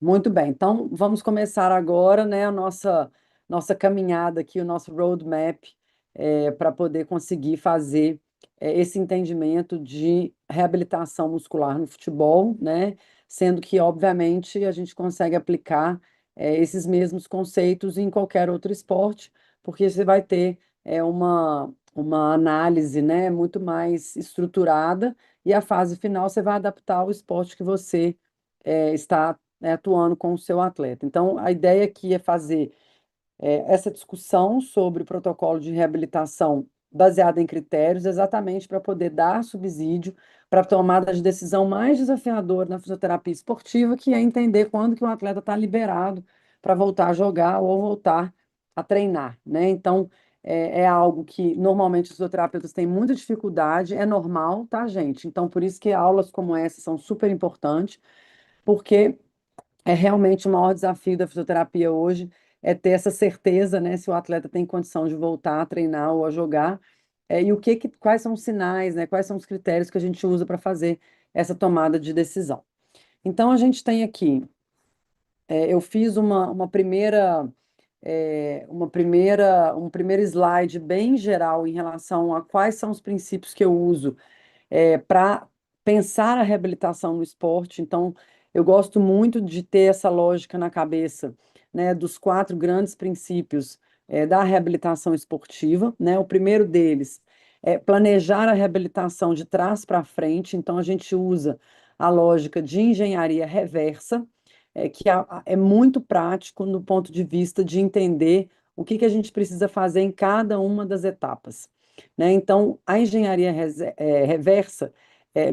Muito bem, então vamos começar agora, né, a nossa caminhada aqui, o nosso roadmap, para poder conseguir fazer esse entendimento de reabilitação muscular no futebol, né, sendo que, obviamente, a gente consegue aplicar esses mesmos conceitos em qualquer outro esporte, porque você vai ter uma análise, né, muito mais estruturada, e a fase final você vai adaptar ao esporte que você está, né, atuando com o seu atleta. Então, a ideia aqui é fazer essa discussão sobre o protocolo de reabilitação baseado em critérios, exatamente para poder dar subsídio para a tomada de decisão mais desafiadora na fisioterapia esportiva, que é entender quando que o atleta está liberado para voltar a jogar ou voltar a treinar, né? Então, é algo que normalmente os fisioterapeutas têm muita dificuldade, é normal, tá, gente? Então, por isso que aulas como essa são super importantes, porque é realmente o maior desafio da fisioterapia hoje é ter essa certeza, né, se o atleta tem condição de voltar a treinar ou a jogar, e quais são os sinais, né, quais são os critérios que a gente usa para fazer essa tomada de decisão. Então, a gente tem aqui, eu fiz um primeiro slide bem geral em relação a quais são os princípios que eu uso para pensar a reabilitação no esporte. Então, eu gosto muito de ter essa lógica na cabeça, né, dos quatro grandes princípios da reabilitação esportiva, né? O primeiro deles é planejar a reabilitação de trás para frente. Então, a gente usa a lógica de engenharia reversa, é muito prático no ponto de vista de entender o que que a gente precisa fazer em cada uma das etapas, né? Então, a engenharia reversa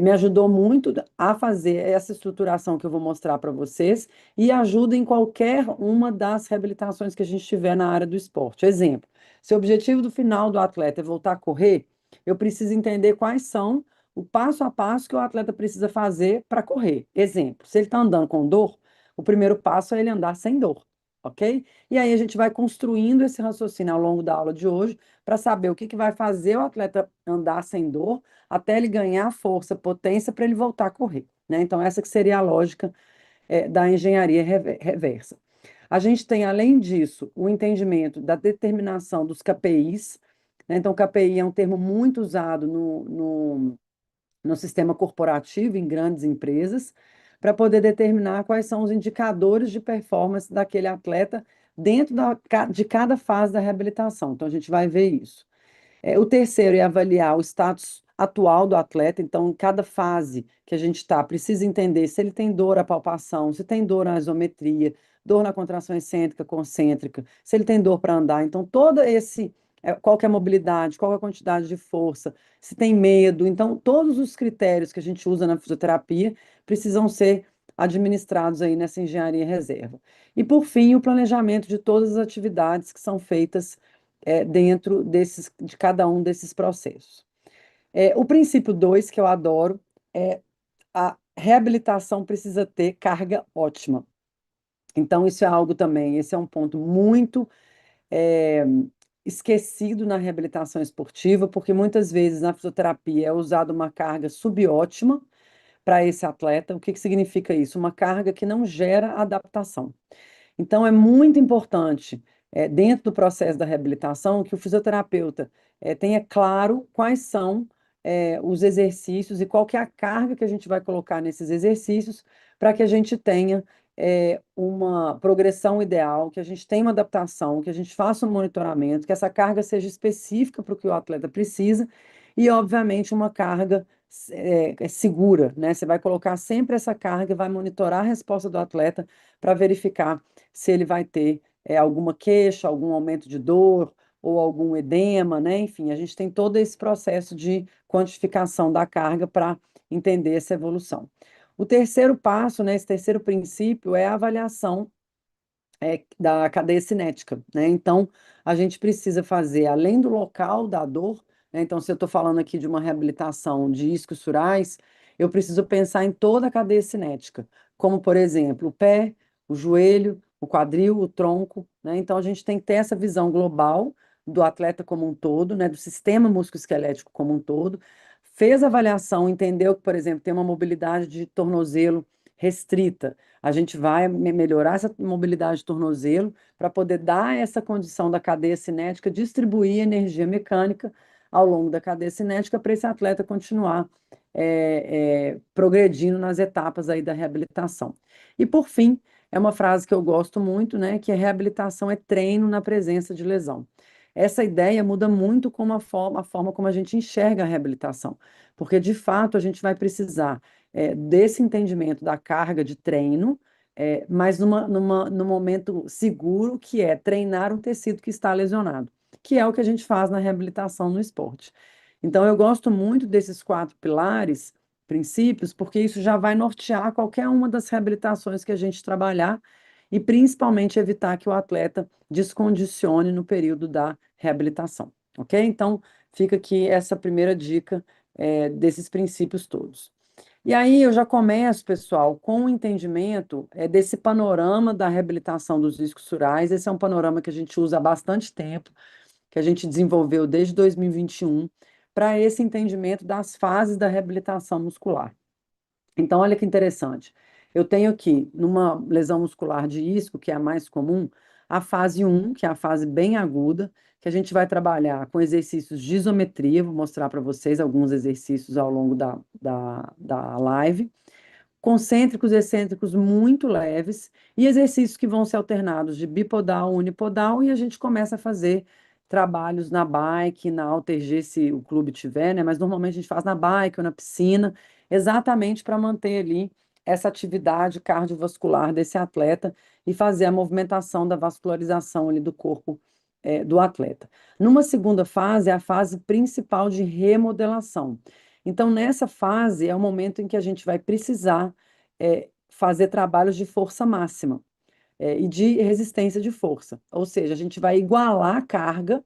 me ajudou muito a fazer essa estruturação que eu vou mostrar para vocês e ajuda em qualquer uma das reabilitações que a gente tiver na área do esporte. Exemplo, se o objetivo do final do atleta é voltar a correr, eu preciso entender quais são o passo a passo que o atleta precisa fazer para correr. Exemplo, se ele está andando com dor, o primeiro passo é ele andar sem dor, ok? E aí a gente vai construindo esse raciocínio ao longo da aula de hoje para saber o que que vai fazer o atleta andar sem dor até ele ganhar força, potência para ele voltar a correr, né? Então, essa que seria a lógica da engenharia reversa. A gente tem, além disso, o entendimento da determinação dos KPIs, né? Então, KPI é um termo muito usado no sistema corporativo, em grandes empresas, para poder determinar quais são os indicadores de performance daquele atleta dentro de cada fase da reabilitação. Então, a gente vai ver isso. O terceiro é avaliar o status atual do atleta. Então, em cada fase que a gente está, precisa entender se ele tem dor à palpação, se tem dor na isometria, dor na contração excêntrica, concêntrica, se ele tem dor para andar. Então, qual que é a mobilidade, qual é a quantidade de força, se tem medo. Então, todos os critérios que a gente usa na fisioterapia precisam ser administrados aí nessa engenharia reserva. E, por fim, o planejamento de todas as atividades que são feitas dentro de cada um desses processos. O princípio 2 que eu adoro, é a reabilitação precisa ter carga ótima. Então, isso é algo também, esse é um ponto muito é, esquecido na reabilitação esportiva, porque muitas vezes na fisioterapia é usada uma carga subótima para esse atleta. O que que significa isso? Uma carga que não gera adaptação. Então, é muito importante, dentro do processo da reabilitação, que o fisioterapeuta tenha claro quais são os exercícios e qual que é a carga que a gente vai colocar nesses exercícios para que a gente tenha uma progressão ideal, que a gente tenha uma adaptação, que a gente faça um monitoramento, que essa carga seja específica para o que o atleta precisa e, obviamente, uma carga segura, né? Você vai colocar sempre essa carga e vai monitorar a resposta do atleta para verificar se ele vai ter alguma queixa, algum aumento de dor ou algum edema, né? Enfim, a gente tem todo esse processo de quantificação da carga para entender essa evolução. O terceiro passo, né, esse terceiro princípio é a avaliação da cadeia cinética, né? Então, a gente precisa fazer, além do local da dor, né? Então, se eu estou falando aqui de uma reabilitação de isquiosurais, eu preciso pensar em toda a cadeia cinética, como, por exemplo, o pé, o joelho, o quadril, o tronco, né? Então, a gente tem que ter essa visão global do atleta como um todo, né? Do sistema musculoesquelético como um todo. Fez a avaliação, entendeu que, por exemplo, tem uma mobilidade de tornozelo restrita. A gente vai melhorar essa mobilidade de tornozelo para poder dar essa condição da cadeia cinética, distribuir energia mecânica ao longo da cadeia cinética para esse atleta continuar progredindo nas etapas aí da reabilitação. E por fim, é uma frase que eu gosto muito, né, que a reabilitação é treino na presença de lesão. Essa ideia muda muito como a forma como a gente enxerga a reabilitação, porque de fato a gente vai precisar desse entendimento da carga de treino, mas num momento seguro, que é treinar um tecido que está lesionado, que é o que a gente faz na reabilitação no esporte. Então, eu gosto muito desses quatro pilares, princípios, porque isso já vai nortear qualquer uma das reabilitações que a gente trabalhar e principalmente evitar que o atleta descondicione no período da reabilitação, ok? Então, fica aqui essa primeira dica, desses princípios todos. E aí eu já começo, pessoal, com o entendimento desse panorama da reabilitação dos discos surais. Esse é um panorama que a gente usa há bastante tempo, que a gente desenvolveu desde 2021, para esse entendimento das fases da reabilitação muscular. Então, olha que interessante. Eu tenho aqui, numa lesão muscular de isco, que é a mais comum, a fase um, que é a fase bem aguda, que a gente vai trabalhar com exercícios de isometria. Vou mostrar para vocês alguns exercícios ao longo da live. Concêntricos e excêntricos muito leves, e exercícios que vão ser alternados de bipodal, unipodal, e a gente começa a fazer trabalhos na bike, na Alter G, se o clube tiver, né? Mas normalmente a gente faz na bike ou na piscina, exatamente para manter ali essa atividade cardiovascular desse atleta e fazer a movimentação da vascularização ali do corpo, do atleta. Numa segunda fase, é a fase principal de remodelação. Então, nessa fase, é o momento em que a gente vai precisar fazer trabalhos de força máxima, e de resistência de força. Ou seja, a gente vai igualar a carga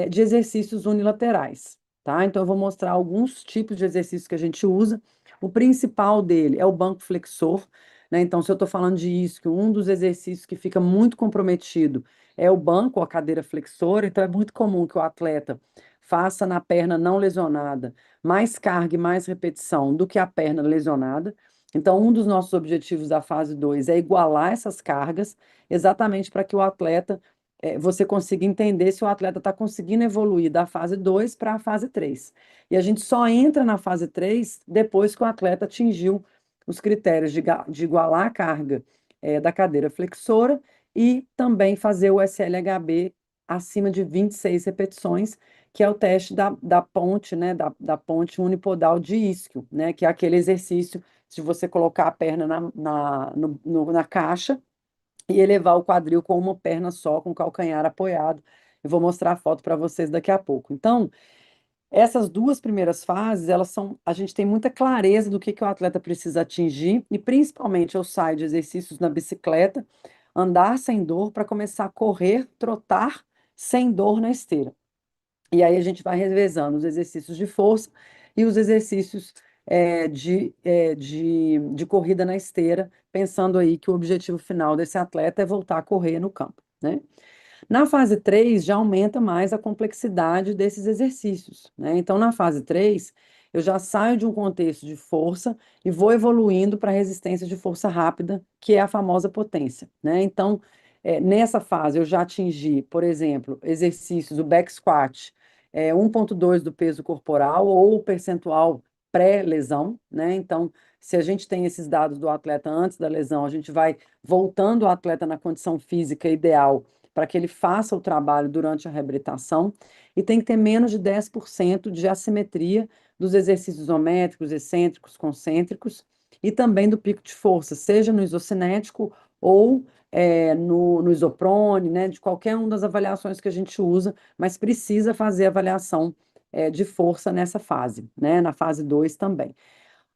de exercícios unilaterais, tá? Então, eu vou mostrar alguns tipos de exercícios que a gente usa. O principal dele é o banco flexor, né? Então, se eu estou falando de isquio, um dos exercícios que fica muito comprometido é o banco, ou a cadeira flexora. Então, é muito comum que o atleta faça na perna não lesionada mais carga e mais repetição do que a perna lesionada. Então, um dos nossos objetivos da fase 2 é igualar essas cargas, exatamente para que o atleta você consiga entender se o atleta está conseguindo evoluir da fase 2 para a fase 3. E a gente só entra na fase 3 depois que o atleta atingiu os critérios de igualar a carga da cadeira flexora e também fazer o SLHB acima de 26 repetições, que é o teste da ponte, né, da ponte unipodal de isquio, né, que é aquele exercício de você colocar a perna na caixa e elevar o quadril com uma perna só, com o calcanhar apoiado. Eu vou mostrar a foto para vocês daqui a pouco. Então, essas duas primeiras fases, a gente tem muita clareza do que o atleta precisa atingir, e principalmente eu saio de exercícios na bicicleta, andar sem dor, para começar a correr, trotar sem dor na esteira. E aí a gente vai revezando os exercícios de força e os exercícios de corrida na esteira, pensando aí que o objetivo final desse atleta é voltar a correr no campo, né? Na fase 3 já aumenta mais a complexidade desses exercícios, né? Então, na fase 3 eu já saio de um contexto de força e vou evoluindo para resistência de força rápida, que é a famosa potência, né? Então, nessa fase eu já atingi, por exemplo, exercícios, o back squat, 1,2 do peso corporal ou o percentual pré-lesão, né? Então, se a gente tem esses dados do atleta antes da lesão, a gente vai voltando o atleta na condição física ideal para que ele faça o trabalho durante a reabilitação, e tem que ter menos de 10% de assimetria dos exercícios isométricos, excêntricos, concêntricos, e também do pico de força, seja no isocinético ou no isoprone, né, de qualquer uma das avaliações que a gente usa, mas precisa fazer avaliação de força nessa fase, né, na fase 2 também.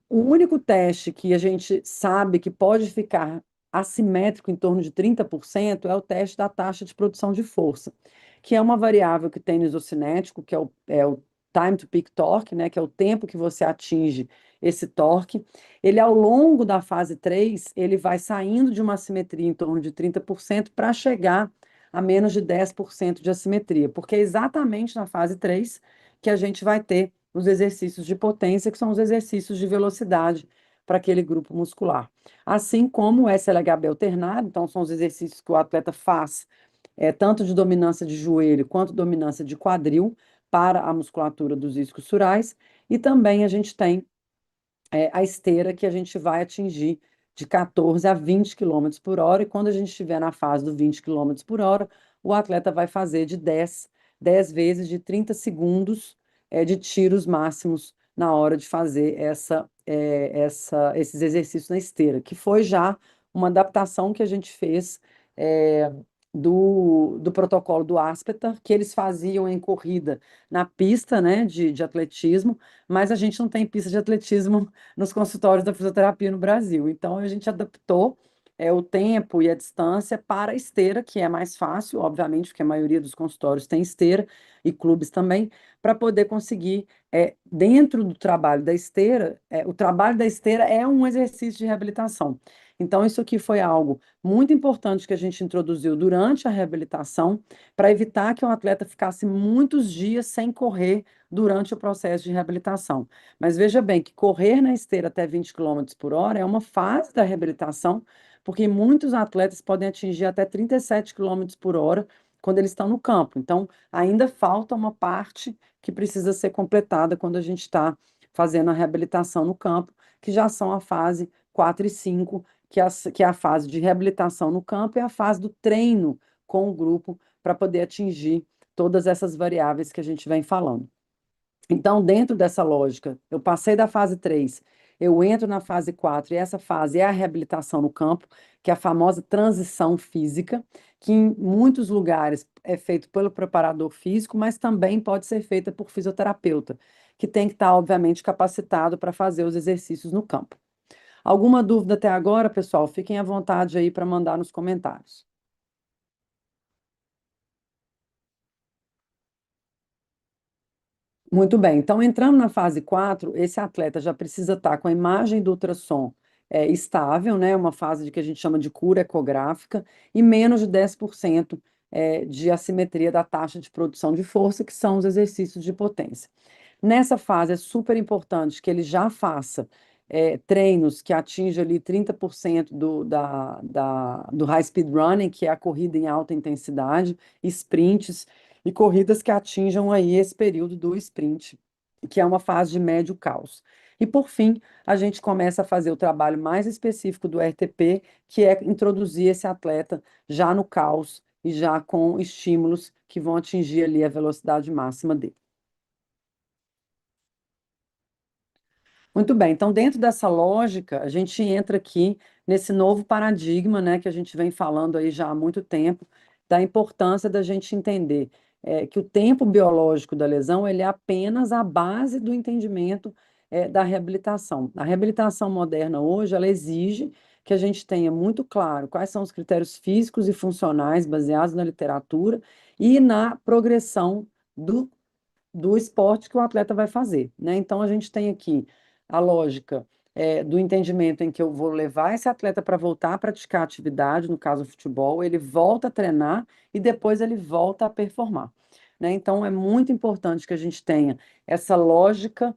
O único teste que a gente sabe que pode ficar assimétrico em torno de 30% é o teste da taxa de produção de força, que é uma variável que tem no isocinético, que é o time to peak torque, né, que é o tempo que você atinge esse torque. Ele, ao longo da fase 3 ele vai saindo de uma assimetria em torno de 30% para chegar a menos de 10% de assimetria, porque é exatamente na fase 3 que a gente vai ter os exercícios de potência, que são os exercícios de velocidade, para aquele grupo muscular. Assim como o SLHB alternado, então são os exercícios que o atleta faz, tanto de dominância de joelho quanto dominância de quadril para a musculatura dos isquiosurais, e também a gente tem a esteira que a gente vai atingir de 14 a 20 quilômetros por hora, e quando a gente estiver na fase do 20 quilômetros por hora, o atleta vai fazer de 10 vezes de 30 segundos de tiros máximos na hora de fazer esses exercícios na esteira, que foi já uma adaptação que a gente fez é, do protocolo do Aspetar, que eles faziam em corrida na pista, né, de atletismo, mas a gente não tem pista de atletismo nos consultórios da fisioterapia no Brasil. Então, a gente adaptou o tempo e a distância para a esteira, que é mais fácil, obviamente, porque a maioria dos consultórios tem esteira e clubes também, para poder conseguir, dentro do trabalho da esteira, o trabalho da esteira é um exercício de reabilitação. Então, isso aqui foi algo muito importante que a gente introduziu durante a reabilitação, para evitar que o atleta ficasse muitos dias sem correr durante o processo de reabilitação. Mas veja bem que correr na esteira até 20 quilômetros por hora é uma fase da reabilitação, porque muitos atletas podem atingir até 37 quilômetros por hora quando eles estão no campo. Então, ainda falta uma parte que precisa ser completada quando a gente está fazendo a reabilitação no campo, que já são a fase 4 e 5, que é a fase de reabilitação no campo e a fase do treino com o grupo para poder atingir todas essas variáveis que a gente vem falando. Então, dentro dessa lógica, eu passei da fase 3, eu entro na fase 4 e essa fase é a reabilitação no campo, que é a famosa transição física, que em muitos lugares é feito pelo preparador físico, mas também pode ser feita por fisioterapeuta, que tem que estar, obviamente, capacitado para fazer os exercícios no campo. Alguma dúvida até agora, pessoal? Fiquem à vontade aí para mandar nos comentários. Muito bem, então entrando na fase 4, esse atleta já precisa estar com a imagem do ultrassom estável, né? Uma fase de que a gente chama de cura ecográfica, e menos de 10% de assimetria da taxa de produção de força, que são os exercícios de potência. Nessa fase é super importante que ele já faça treinos que atinjam ali 30% do high speed running, que é a corrida em alta intensidade, sprints, e corridas que atinjam aí esse período do sprint, que é uma fase de médio caos. E por fim, a gente começa a fazer o trabalho mais específico do RTP, que é introduzir esse atleta já no caos e já com estímulos que vão atingir ali a velocidade máxima dele. Muito bem, então dentro dessa lógica, a gente entra aqui nesse novo paradigma, né, que a gente vem falando aí já há muito tempo, da importância da gente entender que o tempo biológico da lesão ele é apenas a base do entendimento da reabilitação. A reabilitação moderna hoje, ela exige que a gente tenha muito claro quais são os critérios físicos e funcionais baseados na literatura e na progressão do esporte que o atleta vai fazer, né? Então a gente tem aqui a lógica do entendimento em que eu vou levar esse atleta para voltar a praticar atividade, no caso o futebol, ele volta a treinar e depois ele volta a performar, né? Então é muito importante que a gente tenha essa lógica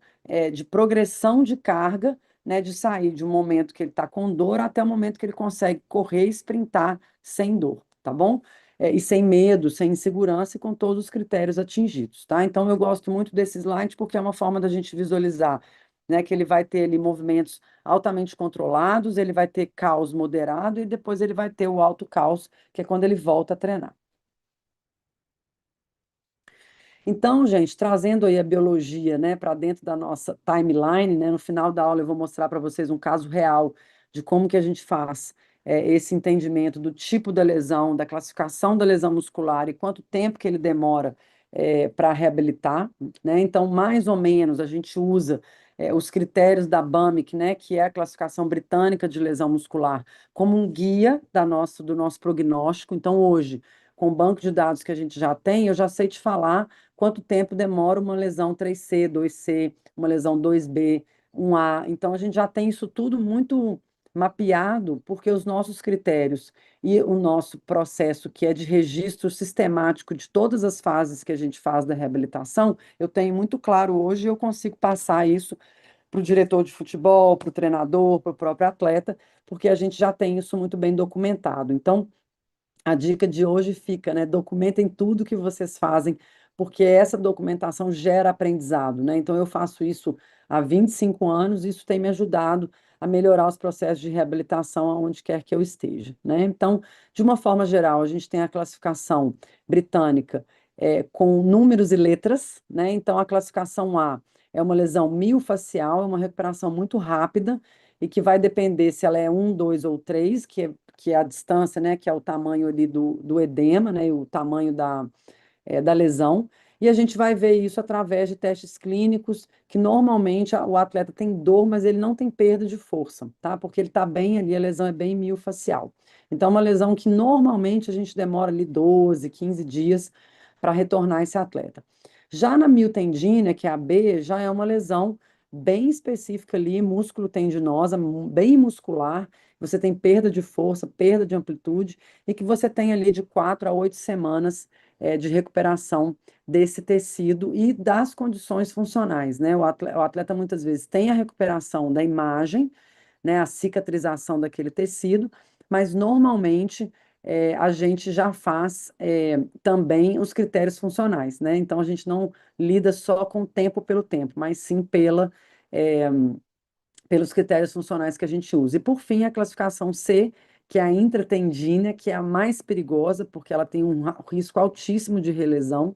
de progressão de carga, né? De sair de um momento que ele está com dor até o momento que ele consegue correr e sprintar sem dor, tá bom? E sem medo, sem insegurança e com todos os critérios atingidos, tá? Então, eu gosto muito desse slide porque é uma forma da gente visualizar, né, que ele vai ter ali movimentos altamente controlados, ele vai ter caos moderado e depois ele vai ter o alto caos, que é quando ele volta a treinar. Então, gente, trazendo aí a biologia, né, para dentro da nossa timeline, né, no final da aula eu vou mostrar para vocês um caso real de como que a gente faz esse entendimento do tipo da lesão, da classificação da lesão muscular e quanto tempo que ele demora para reabilitar, né? Então, mais ou menos, a gente usa os critérios da BAMIC, né, que é a classificação britânica de lesão muscular, como um guia do nosso prognóstico. Então, hoje, com o banco de dados que a gente já tem, eu já sei te falar quanto tempo demora uma lesão 3C, 2C, uma lesão 2B, 1A. Então, a gente já tem isso tudo muito mapeado, porque os nossos critérios e o nosso processo, que é de registro sistemático de todas as fases que a gente faz da reabilitação, eu tenho muito claro hoje e eu consigo passar isso para o diretor de futebol, para o treinador, para o próprio atleta, porque a gente já tem isso muito bem documentado. Então, a dica de hoje fica, né? Documentem tudo que vocês fazem, porque essa documentação gera aprendizado, né? Então, eu faço isso há 25 anos e isso tem me ajudado a melhorar os processos de reabilitação aonde quer que eu esteja, né? Então, de uma forma geral, a gente tem a classificação britânica com números e letras, né? Então, a classificação A é uma lesão miofascial, é uma recuperação muito rápida e que vai depender se ela é um, 2 ou 3, que é a distância, né, que é o tamanho ali do edema, né, e o tamanho da lesão. E a gente vai ver isso através de testes clínicos, que normalmente o atleta tem dor, mas ele não tem perda de força, tá? Porque ele está bem ali, a lesão é bem miofascial. Então, é uma lesão que normalmente a gente demora ali 12, 15 dias para retornar esse atleta. Já na miotendina, que é a B, já é uma lesão bem específica ali, músculo tendinosa, bem muscular, você tem perda de força, perda de amplitude, e que você tem ali de 4 a 8 semanas de recuperação desse tecido e das condições funcionais, né? O atleta muitas vezes tem a recuperação da imagem, né, a cicatrização daquele tecido, mas normalmente a gente já faz também os critérios funcionais, né? Então a gente não lida só com o tempo pelo tempo, mas sim é, pelos critérios funcionais que a gente usa. E por fim, a classificação C, que é a intratendínia, que é a mais perigosa, porque ela tem um risco altíssimo de relesão,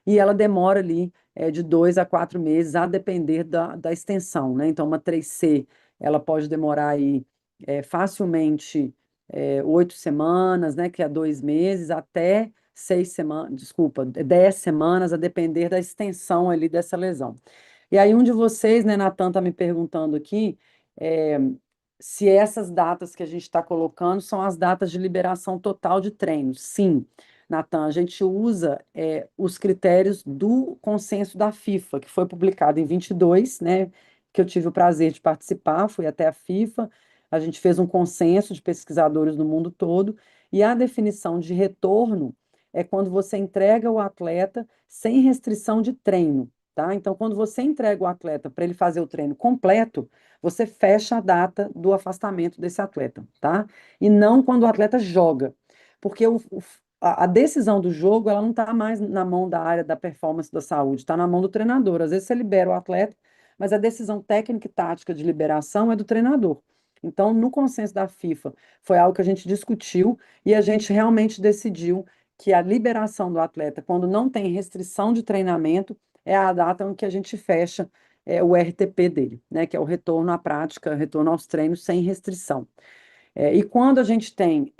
e ela demora ali de 2 a 4 meses, a depender da extensão, né? Então, uma 3C, ela pode demorar aí facilmente 8 semanas, né? Que é 2 meses, até 6 semanas, desculpa, 10 semanas, a depender da extensão ali dessa lesão. E aí, um de vocês, né, Natan, está me perguntando aqui é, se essas datas que a gente está colocando são as datas de liberação total de treinos. Sim, Natan, a gente usa os critérios do consenso da FIFA, que foi publicado em 22, né, que eu tive o prazer de participar, fui até a FIFA, a gente fez um consenso de pesquisadores do mundo todo, e a definição de retorno é quando você entrega o atleta sem restrição de treino, tá? Então, quando você entrega o atleta para ele fazer o treino completo, você fecha a data do afastamento desse atleta, tá? E não quando o atleta joga, porque a decisão do jogo, ela não está mais na mão da área da performance da saúde, está na mão do treinador. Às vezes você libera o atleta, mas a decisão técnica e tática de liberação é do treinador. Então, no consenso da FIFA, foi algo que a gente discutiu e a gente realmente decidiu que a liberação do atleta, quando não tem restrição de treinamento, é a data em que a gente fecha o RTP dele, né, que é o retorno à prática, retorno aos treinos sem restrição. E quando a gente tem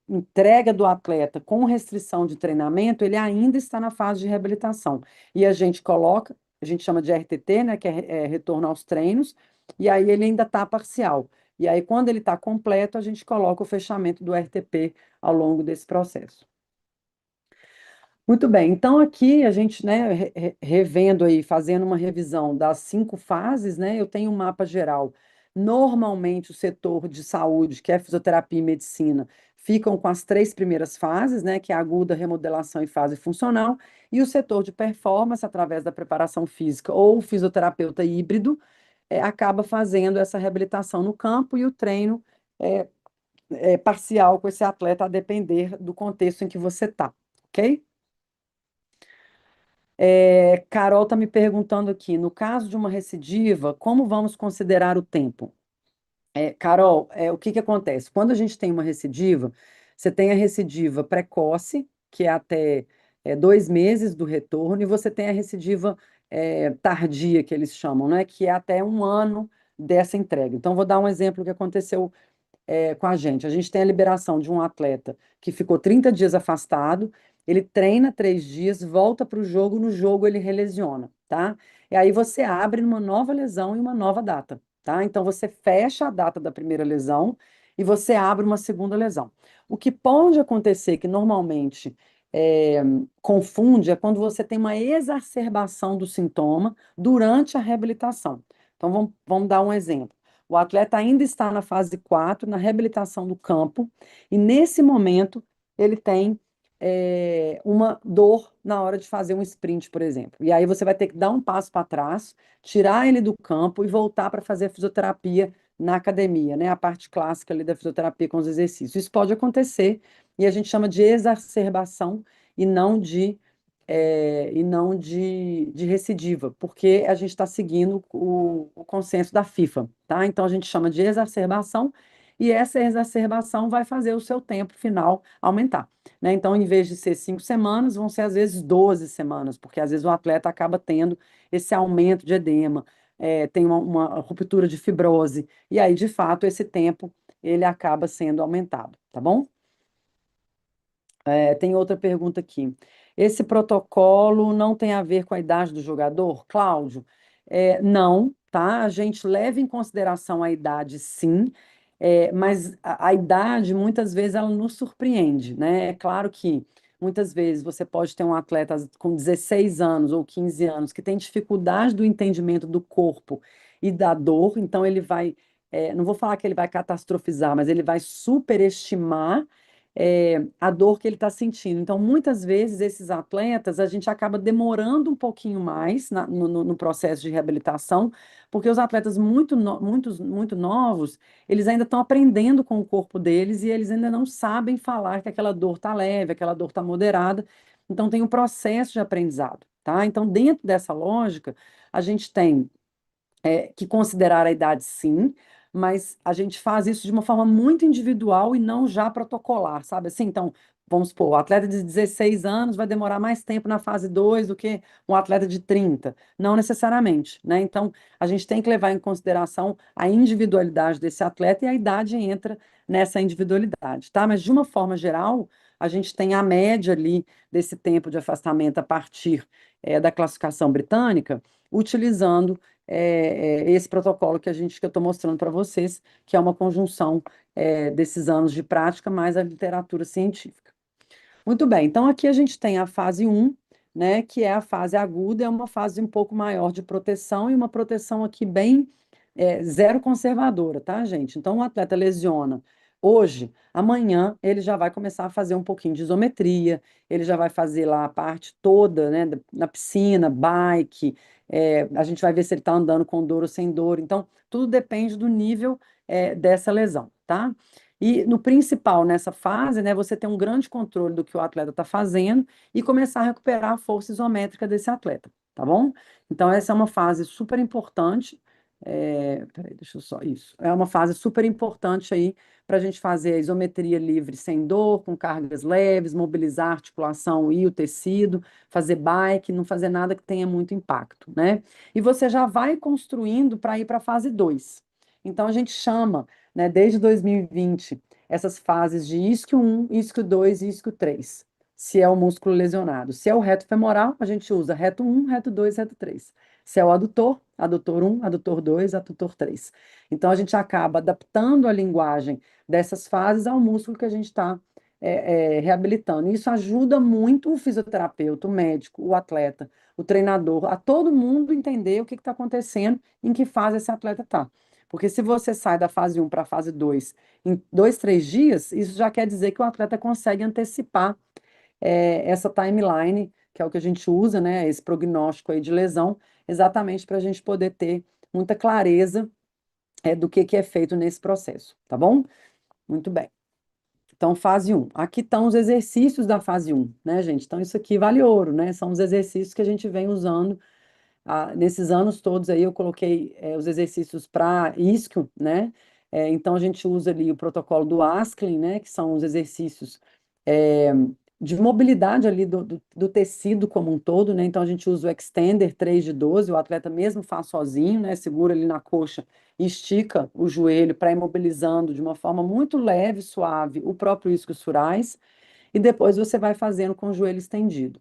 entrega do atleta com restrição de treinamento, ele ainda está na fase de reabilitação. E a gente coloca, a gente chama de RTT, né, que é retorno aos treinos, e aí ele ainda está parcial. E aí, quando ele está completo, a gente coloca o fechamento do RTP ao longo desse processo. Muito bem, então aqui a gente, né, revendo aí, fazendo uma revisão das 5 fases, né, eu tenho um mapa geral. Normalmente o setor de saúde, que é fisioterapia e medicina, ficam com as 3 primeiras fases, né, que é aguda, remodelação e fase funcional, e o setor de performance, através da preparação física ou o fisioterapeuta híbrido, acaba fazendo essa reabilitação no campo e o treino é, parcial com esse atleta, a depender do contexto em que você está, ok? Carol está me perguntando aqui, no caso de uma recidiva, como vamos considerar o tempo? Carol, o que que acontece? Quando a gente tem uma recidiva, você tem a recidiva precoce, que é até 2 meses do retorno, e você tem a recidiva tardia, que eles chamam, né? Que é até um ano dessa entrega. Então, vou dar um exemplo que aconteceu com a gente. A gente tem a liberação de um atleta que ficou 30 dias afastado, ele treina 3 dias, volta para o jogo, no jogo ele relesiona, tá? E aí você abre uma nova lesão e uma nova data, tá? Então você fecha a data da primeira lesão e você abre uma segunda lesão. O que pode acontecer, que normalmente é, confunde, é quando você tem uma exacerbação do sintoma durante a reabilitação. Então vamos dar um exemplo. O atleta ainda está na fase 4, na reabilitação do campo, e nesse momento ele tem uma dor na hora de fazer um sprint, por exemplo. E aí você vai ter que dar um passo para trás, tirar ele do campo e voltar para fazer a fisioterapia na academia, né? A parte clássica ali da fisioterapia com os exercícios. Isso pode acontecer e a gente chama de exacerbação e não de recidiva, porque a gente está seguindo o consenso da FIFA, tá? Então a gente chama de exacerbação e essa exacerbação vai fazer o seu tempo final aumentar, né? Então, em vez de ser 5 semanas, vão ser às vezes 12 semanas, porque às vezes o atleta acaba tendo esse aumento de edema, tem uma ruptura de fibrose, e aí, de fato, esse tempo ele acaba sendo aumentado, tá bom? Tem outra pergunta aqui. Esse protocolo não tem a ver com a idade do jogador, Cláudio? Não, tá? A gente leva em consideração a idade, sim, mas a idade, muitas vezes, ela nos surpreende, né? É claro que muitas vezes você pode ter um atleta com 16 anos ou 15 anos que tem dificuldade do entendimento do corpo e da dor, então ele vai, não vou falar que ele vai catastrofizar, mas ele vai superestimar a dor que ele está sentindo. Então, muitas vezes, esses atletas, a gente acaba demorando um pouquinho mais no processo de reabilitação, porque os atletas muito novos, eles ainda estão aprendendo com o corpo deles e eles ainda não sabem falar que aquela dor está leve, aquela dor está moderada. Então, tem um processo de aprendizado, tá? Então, dentro dessa lógica, a gente tem que considerar a idade, sim, mas a gente faz isso de uma forma muito individual e não já protocolar, sabe? Assim, então, vamos supor, o atleta de 16 anos vai demorar mais tempo na fase 2 do que um atleta de 30. Não necessariamente, né? Então, a gente tem que levar em consideração a individualidade desse atleta e a idade entra nessa individualidade, tá? Mas, de uma forma geral, a gente tem a média ali desse tempo de afastamento a partir da classificação britânica, utilizando esse protocolo que eu estou mostrando para vocês, que é uma conjunção desses anos de prática mais a literatura científica. Muito bem, então aqui a gente tem a fase um, né, que é a fase aguda, é uma fase um pouco maior de proteção e uma proteção aqui bem zero conservadora, tá, gente? Então, o atleta lesiona hoje, amanhã ele já vai começar a fazer um pouquinho de isometria, ele já vai fazer lá a parte toda, né, na piscina, bike, a gente vai ver se ele está andando com dor ou sem dor. Então, tudo depende do nível dessa lesão, tá? E no principal, nessa fase, né, você tem um grande controle do que o atleta está fazendo e começar a recuperar a força isométrica desse atleta, tá bom? Então, essa é uma fase super importante. Peraí, deixa eu só. Isso. É uma fase super importante aí para a gente fazer a isometria livre sem dor, com cargas leves, mobilizar a articulação e o tecido, fazer bike, não fazer nada que tenha muito impacto, né? E você já vai construindo para ir para a fase 2. Então, a gente chama, né, desde 2020, essas fases de isquio 1, isquio 2 e isquio 3, se é o músculo lesionado. Se é o reto femoral, a gente usa reto 1, reto 2, reto 3. Se é o adutor, adutor 1, adutor 2, adutor 3. Então, a gente acaba adaptando a linguagem dessas fases ao músculo que a gente está reabilitando. Isso ajuda muito o fisioterapeuta, o médico, o atleta, o treinador, a todo mundo entender o que está acontecendo, em que fase esse atleta está. Porque se você sai da fase um para a fase 2 em 2, 3 dias, isso já quer dizer que o atleta consegue antecipar essa timeline, que é o que a gente usa, né, esse prognóstico aí de lesão, exatamente para a gente poder ter muita clareza do que é feito nesse processo, tá bom? Muito bem. Então, fase um. Aqui estão os exercícios da fase um, né, gente? Então, isso aqui vale ouro, né? São os exercícios que a gente vem usando nesses anos todos aí eu coloquei os exercícios para isquio, né? Então a gente usa ali o protocolo do Asklin, né? Que são os exercícios é, de mobilidade ali do tecido como um todo, né? Então a gente usa o extender 3 de 12, o atleta mesmo faz sozinho, né? Segura ali na coxa e estica o joelho para ir mobilizando de uma forma muito leve, suave, o próprio isquios surais, e depois você vai fazendo com o joelho estendido.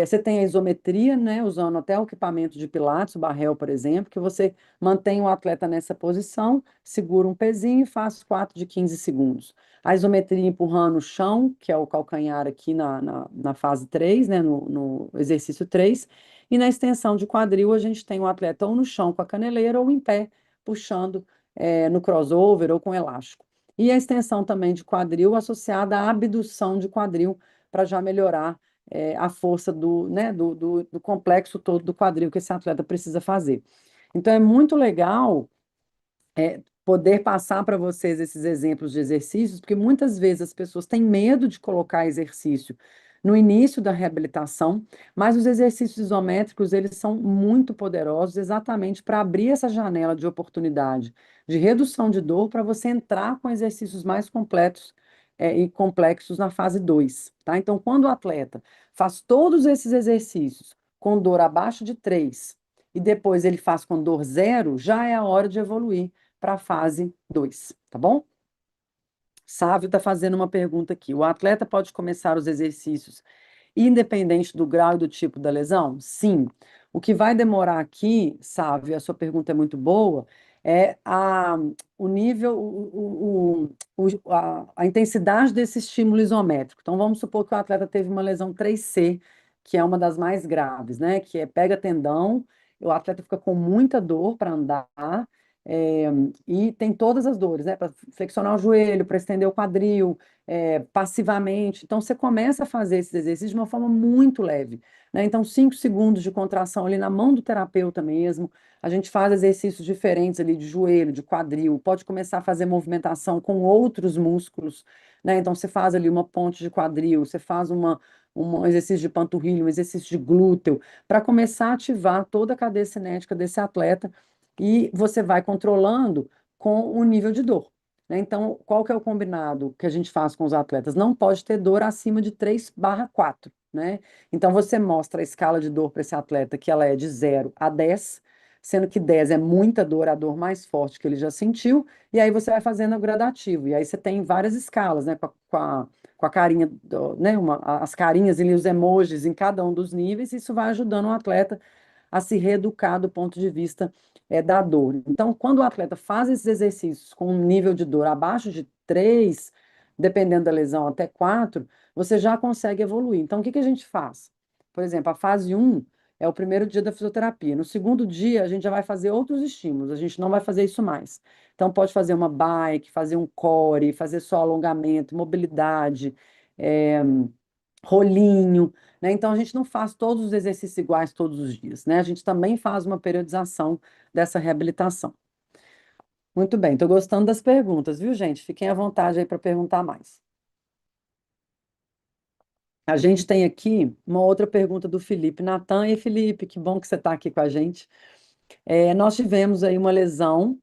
Você tem a isometria, né, usando até o equipamento de Pilates, o Barrel, por exemplo, que você mantém o atleta nessa posição, segura um pezinho e faz 4 de 15 segundos. A isometria empurrando o chão, que é o calcanhar aqui na fase 3, né, no exercício 3, e na extensão de quadril a gente tem o atleta ou no chão com a caneleira ou em pé, puxando no crossover ou com elástico. E a extensão também de quadril associada à abdução de quadril, para já melhorar a força do complexo todo do quadril que esse atleta precisa fazer. Então, é muito legal poder passar para vocês esses exemplos de exercícios, porque muitas vezes as pessoas têm medo de colocar exercício no início da reabilitação, mas os exercícios isométricos, eles são muito poderosos exatamente para abrir essa janela de oportunidade de redução de dor para você entrar com exercícios mais completos e complexos na fase 2, tá? Então, quando o atleta faz todos esses exercícios com dor abaixo de 3 e depois ele faz com dor zero, já é a hora de evoluir para a fase 2, tá bom? Sávio está fazendo uma pergunta aqui. O atleta pode começar os exercícios independente do grau e do tipo da lesão? Sim. O que vai demorar aqui, Sávio, a sua pergunta é muito boa, é o nível, a intensidade desse estímulo isométrico. Então, vamos supor que o atleta teve uma lesão 3C, que é uma das mais graves, né? Que é pega tendão, o atleta fica com muita dor para andar, é, e tem todas as dores, né? Para flexionar o joelho, para estender o quadril, passivamente. Então, você começa a fazer esses exercícios de uma forma muito leve, né? Então, 5 segundos de contração ali na mão do terapeuta mesmo. A gente faz exercícios diferentes ali de joelho, de quadril. Pode começar a fazer movimentação com outros músculos, né? Então, você faz ali uma ponte de quadril, você faz um exercício de panturrilha, um exercício de glúteo, para começar a ativar toda a cadeia cinética desse atleta e você vai controlando com o nível de dor, né? Então, qual que é o combinado que a gente faz com os atletas? Não pode ter dor acima de 3/4, né? Então, você mostra a escala de dor para esse atleta, que ela é de 0 a 10, sendo que 10 é muita dor, a dor mais forte que ele já sentiu, e aí você vai fazendo o gradativo. E aí você tem várias escalas, né? Com a carinha, né? As carinhas e os emojis em cada um dos níveis, isso vai ajudando o atleta a se reeducar do ponto de vista da dor. Então, quando o atleta faz esses exercícios com um nível de dor abaixo de 3, dependendo da lesão, até 4, você já consegue evoluir. Então, o que que a gente faz? Por exemplo, a fase 1 é o primeiro dia da fisioterapia. No segundo dia, a gente já vai fazer outros estímulos, a gente não vai fazer isso mais. Então, pode fazer uma bike, fazer um core, fazer só alongamento, mobilidade, é, rolinho, né? Então a gente não faz todos os exercícios iguais todos os dias, né? A gente também faz uma periodização dessa reabilitação. Muito bem, estou gostando das perguntas, viu, gente? Fiquem à vontade aí para perguntar mais. A gente tem aqui uma outra pergunta do Felipe Natan. E Felipe, que bom que você está aqui com a gente. Nós tivemos aí uma lesão,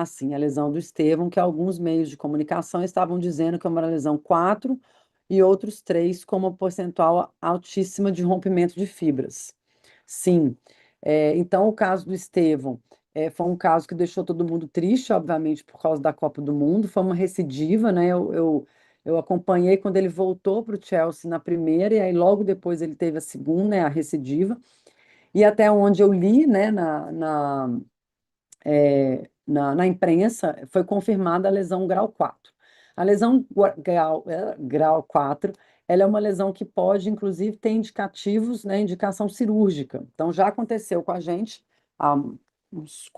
sim, a lesão do Estevão, que alguns meios de comunicação estavam dizendo que é uma lesão 4 e outros 3 com uma percentual altíssima de rompimento de fibras. Sim, então o caso do Estevão foi um caso que deixou todo mundo triste, obviamente, por causa da Copa do Mundo, foi uma recidiva, né? Eu acompanhei quando ele voltou para o Chelsea na primeira, e aí logo depois ele teve a segunda, né, a recidiva. E até onde eu li, né, na imprensa, foi confirmada a lesão grau 4. A lesão grau 4, ela é uma lesão que pode, inclusive, ter indicativos, né, indicação cirúrgica. Então, já aconteceu com a gente há uns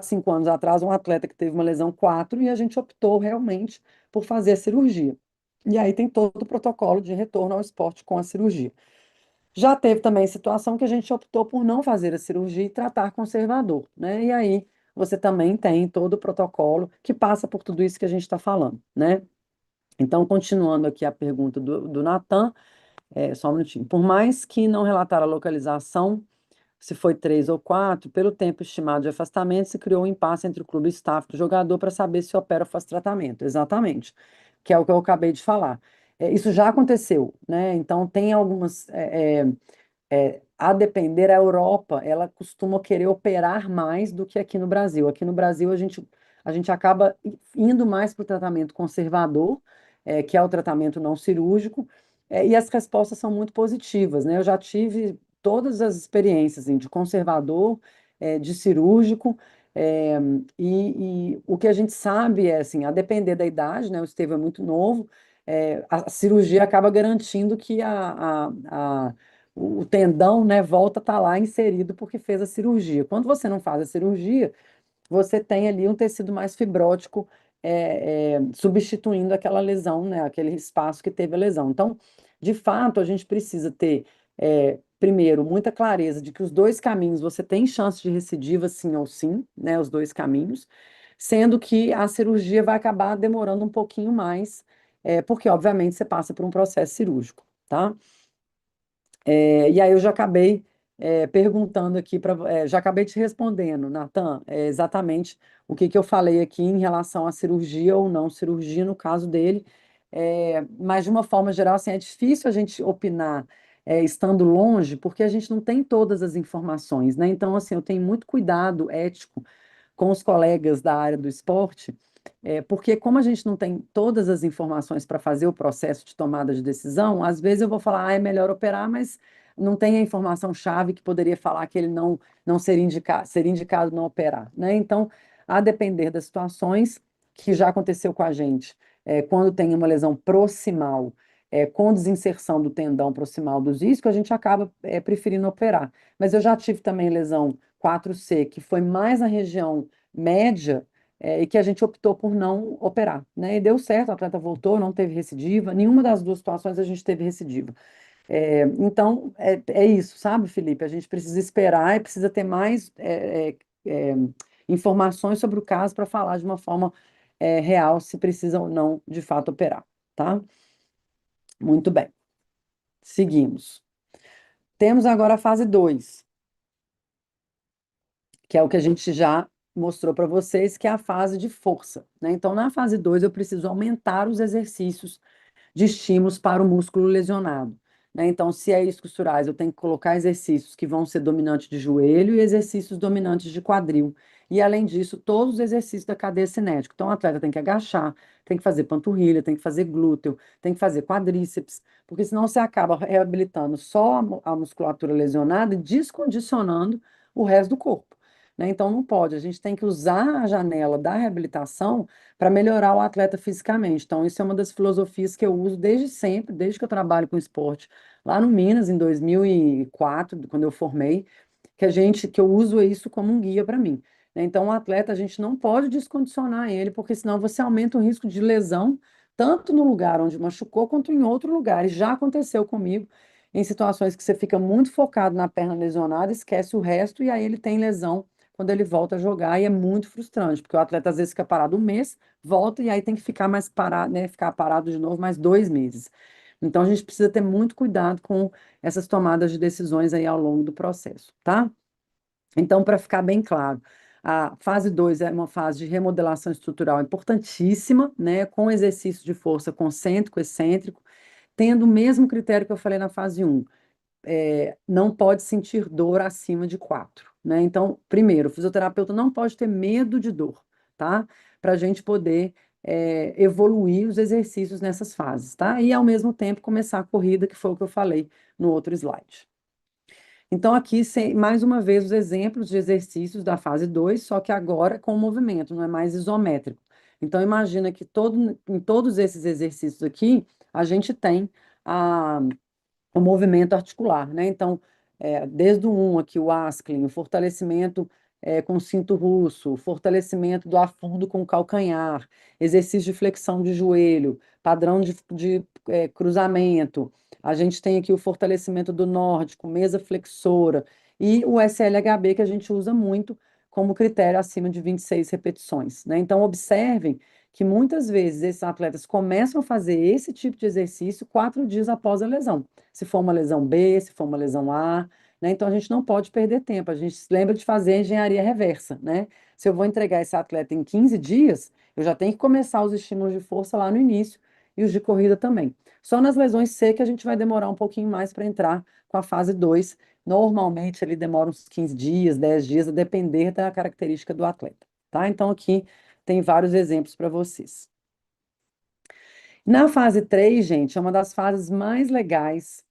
5 anos atrás, um atleta que teve uma lesão 4 e a gente optou realmente por fazer a cirurgia. E aí tem todo o protocolo de retorno ao esporte com a cirurgia. Já teve também situação que a gente optou por não fazer a cirurgia e tratar conservador, né? E aí você também tem todo o protocolo que passa por tudo isso que a gente está falando, né? Então, continuando aqui a pergunta do Natan, só um minutinho. Por mais que não relatar a localização, se foi 3 ou 4, pelo tempo estimado de afastamento, se criou um impasse entre o clube e o staff do jogador para saber se opera ou faz tratamento. Exatamente, que é o que eu acabei de falar. Isso já aconteceu, né? Então, tem algumas. A depender, a Europa, ela costuma querer operar mais do que aqui no Brasil. Aqui no Brasil, a gente acaba indo mais para o tratamento conservador, que é o tratamento não cirúrgico, e as respostas são muito positivas, né? Eu já tive todas as experiências, assim, de conservador, de cirúrgico, é, e o que a gente sabe é, assim, a depender da idade, né? O Estevão é muito novo, a cirurgia acaba garantindo que o tendão, né, volta a estar lá inserido porque fez a cirurgia. Quando você não faz a cirurgia, você tem ali um tecido mais fibrótico, substituindo aquela lesão, né, aquele espaço que teve a lesão. Então, de fato, a gente precisa ter, primeiro, muita clareza de que os dois caminhos você tem chance de recidiva, sim ou sim, né, os dois caminhos, sendo que a cirurgia vai acabar demorando um pouquinho mais, porque, obviamente, você passa por um processo cirúrgico, tá? E aí eu já acabei perguntando aqui para, já acabei te respondendo, Natan, exatamente o que que eu falei aqui em relação à cirurgia ou não cirurgia no caso dele. Mas de uma forma geral, assim, é difícil a gente opinar estando longe, porque a gente não tem todas as informações, né? Então, assim, eu tenho muito cuidado ético com os colegas da área do esporte, porque como a gente não tem todas as informações para fazer o processo de tomada de decisão, às vezes eu vou falar, é melhor operar, mas não tem a informação-chave que poderia falar que ele não seria indicado não operar, né? Então, a depender das situações que já aconteceu com a gente, quando tem uma lesão proximal, com desinserção do tendão proximal dos isquios, a gente acaba preferindo operar. Mas eu já tive também lesão 4C, que foi mais na região média, e que a gente optou por não operar, né? E deu certo, o atleta voltou, não teve recidiva, nenhuma das duas situações a gente teve recidiva. Então, é isso, sabe, Felipe? A gente precisa esperar e precisa ter mais informações sobre o caso para falar de uma forma real se precisa ou não, de fato, operar, tá? Muito bem, seguimos. Temos agora a fase 2, que é o que a gente já mostrou para vocês, que é a fase de força, né? Então, na fase 2, eu preciso aumentar os exercícios de estímulos para o músculo lesionado, né? Então, se é isquiosurais, eu tenho que colocar exercícios que vão ser dominantes de joelho e exercícios dominantes de quadril. E, além disso, todos os exercícios da cadeia cinética. Então, o atleta tem que agachar, tem que fazer panturrilha, tem que fazer glúteo, tem que fazer quadríceps, porque senão você acaba reabilitando só a musculatura lesionada e descondicionando o resto do corpo, né? Então, não pode. A gente tem que usar a janela da reabilitação para melhorar o atleta fisicamente. Então, isso é uma das filosofias que eu uso desde sempre, desde que eu trabalho com esporte, lá no Minas, em 2004, quando eu formei, que eu uso isso como um guia para mim, né? Então, o atleta, a gente não pode descondicionar ele, porque senão você aumenta o risco de lesão, tanto no lugar onde machucou, quanto em outro lugar. E já aconteceu comigo, em situações que você fica muito focado na perna lesionada, esquece o resto, e aí ele tem lesão quando ele volta a jogar, e é muito frustrante, porque o atleta às vezes fica parado um mês, volta e aí tem que ficar mais parado, né? Ficar parado de novo mais 2 meses. Então a gente precisa ter muito cuidado com essas tomadas de decisões aí ao longo do processo, tá? Então, para ficar bem claro, a fase 2 é uma fase de remodelação estrutural importantíssima, né? Com exercício de força concêntrico, excêntrico, tendo o mesmo critério que eu falei na fase um, não pode sentir dor acima de 4, né? Então, primeiro, o fisioterapeuta não pode ter medo de dor, tá? Para a gente poder evoluir os exercícios nessas fases, tá? E, ao mesmo tempo, começar a corrida, que foi o que eu falei no outro slide. Então, aqui, mais uma vez, os exemplos de exercícios da fase 2, só que agora com movimento, não é mais isométrico. Então, imagina que em todos esses exercícios aqui, a gente tem a o movimento articular, né? Então, desde o 1 aqui, o Asklin, o fortalecimento com o cinto russo, o fortalecimento do afundo com o calcanhar, exercício de flexão de joelho, padrão de cruzamento. A gente tem aqui o fortalecimento do nórdico, mesa flexora, e o SLHB, que a gente usa muito como critério acima de 26 repetições, né? Então, observem que muitas vezes esses atletas começam a fazer esse tipo de exercício 4 dias após a lesão. Se for uma lesão B, se for uma lesão A, né? Então a gente não pode perder tempo. A gente se lembra de fazer a engenharia reversa, né? Se eu vou entregar esse atleta em 15 dias, eu já tenho que começar os estímulos de força lá no início e os de corrida também. Só nas lesões C que a gente vai demorar um pouquinho mais para entrar com a fase 2. Normalmente ele demora uns 15 dias, 10 dias, a depender da característica do atleta, tá? Então aqui tem vários exemplos para vocês. Na fase 3, gente, é uma das fases mais legais,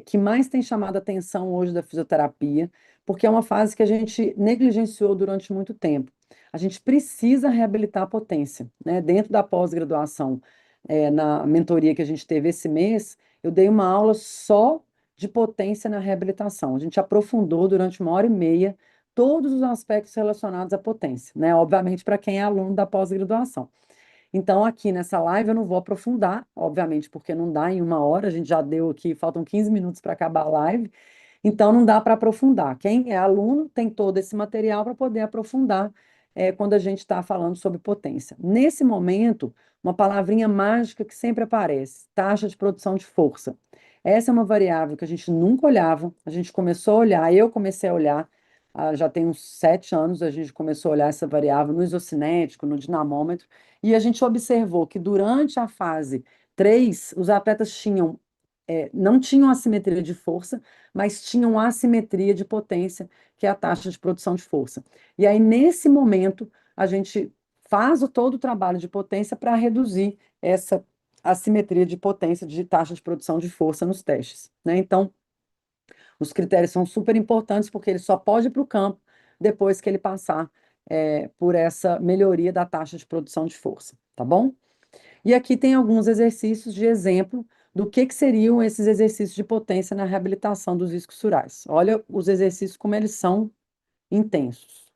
que mais tem chamado a atenção hoje da fisioterapia, porque é uma fase que a gente negligenciou durante muito tempo. A gente precisa reabilitar a potência, né? Dentro da pós-graduação, na mentoria que a gente teve esse mês, eu dei uma aula só de potência na reabilitação. A gente aprofundou durante 1 hora e meia todos os aspectos relacionados à potência, né? Obviamente, para quem é aluno da pós-graduação. Então, aqui nessa live eu não vou aprofundar, obviamente, porque não dá em 1 hora, a gente já deu aqui, faltam 15 minutos para acabar a live, então não dá para aprofundar. Quem é aluno tem todo esse material para poder aprofundar quando a gente está falando sobre potência. Nesse momento, uma palavrinha mágica que sempre aparece: taxa de produção de força. Essa é uma variável que a gente nunca olhava, a gente começou a olhar, eu comecei a olhar, já tem uns 7 anos, a gente começou a olhar essa variável no isocinético, no dinamômetro, e a gente observou que durante a fase 3 os atletas não tinham assimetria de força, mas tinham assimetria de potência, que é a taxa de produção de força. E aí, nesse momento, a gente faz todo o trabalho de potência para reduzir essa assimetria de potência de taxa de produção de força nos testes, né? Então, os critérios são super importantes porque ele só pode ir para o campo depois que ele passar por essa melhoria da taxa de produção de força, tá bom? E aqui tem alguns exercícios de exemplo do que seriam esses exercícios de potência na reabilitação dos isquiosurais. Olha os exercícios como eles são intensos.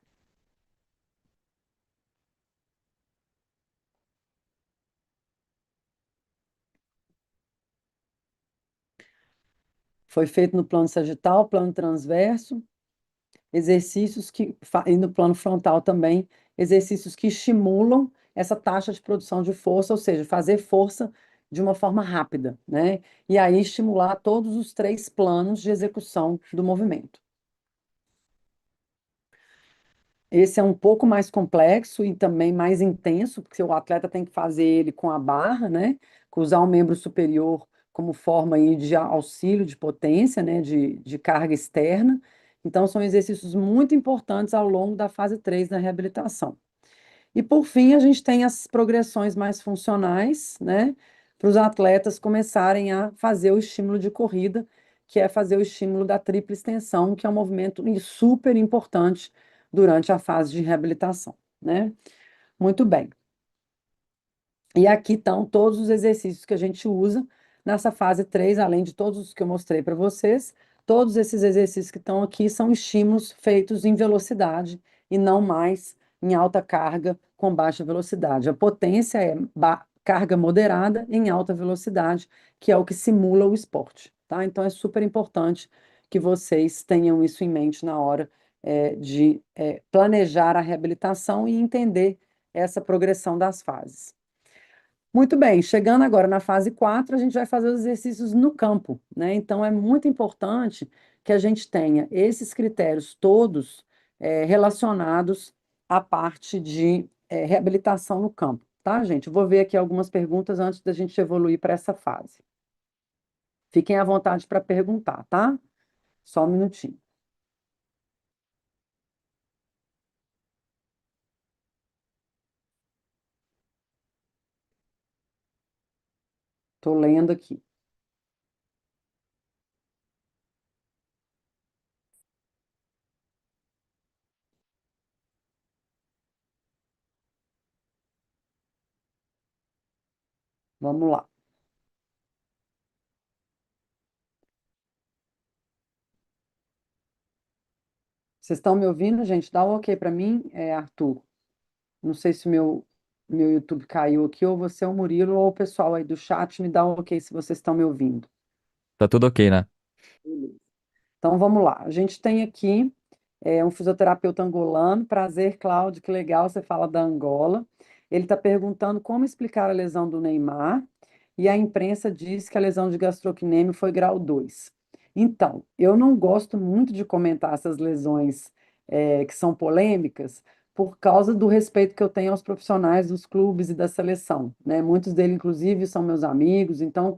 Foi feito no plano sagital, plano transverso, e no plano frontal também, exercícios que estimulam essa taxa de produção de força, ou seja, fazer força de uma forma rápida, né? E aí estimular todos os 3 planos de execução do movimento. Esse é um pouco mais complexo e também mais intenso, porque o atleta tem que fazer ele com a barra, né? Usar o membro superior como forma aí de auxílio de potência, né? De carga externa. Então, são exercícios muito importantes ao longo da fase 3 da reabilitação. E por fim, a gente tem as progressões mais funcionais, né? Para os atletas começarem a fazer o estímulo de corrida, que é fazer o estímulo da tripla extensão, que é um movimento super importante durante a fase de reabilitação, né? Muito bem. E aqui estão todos os exercícios que a gente usa nessa fase 3, além de todos os que eu mostrei para vocês. Todos esses exercícios que estão aqui são estímulos feitos em velocidade e não mais em alta carga com baixa velocidade. A potência é carga moderada em alta velocidade, que é o que simula o esporte, tá? Então é super importante que vocês tenham isso em mente na hora de planejar a reabilitação e entender essa progressão das fases. Muito bem, chegando agora na fase 4, a gente vai fazer os exercícios no campo, né? Então é muito importante que a gente tenha esses critérios todos relacionados à parte de reabilitação no campo, tá, gente? Eu vou ver aqui algumas perguntas antes da gente evoluir para essa fase. Fiquem à vontade para perguntar, tá? Só um minutinho. Estou lendo aqui. Vamos lá. Vocês estão me ouvindo, gente? Dá um ok para mim, Arthur. Não sei se meu YouTube caiu aqui, ou você é o Murilo, ou o pessoal aí do chat me dá um ok se vocês estão me ouvindo. Tá tudo ok, né? Beleza. Então vamos lá. A gente tem aqui um fisioterapeuta angolano. Prazer, Cláudio, que legal, você fala da Angola. Ele está perguntando como explicar a lesão do Neymar, e a imprensa diz que a lesão de gastrocnêmio foi grau 2. Então, eu não gosto muito de comentar essas lesões que são polêmicas, por causa do respeito que eu tenho aos profissionais dos clubes e da seleção, né? Muitos deles, inclusive, são meus amigos, então,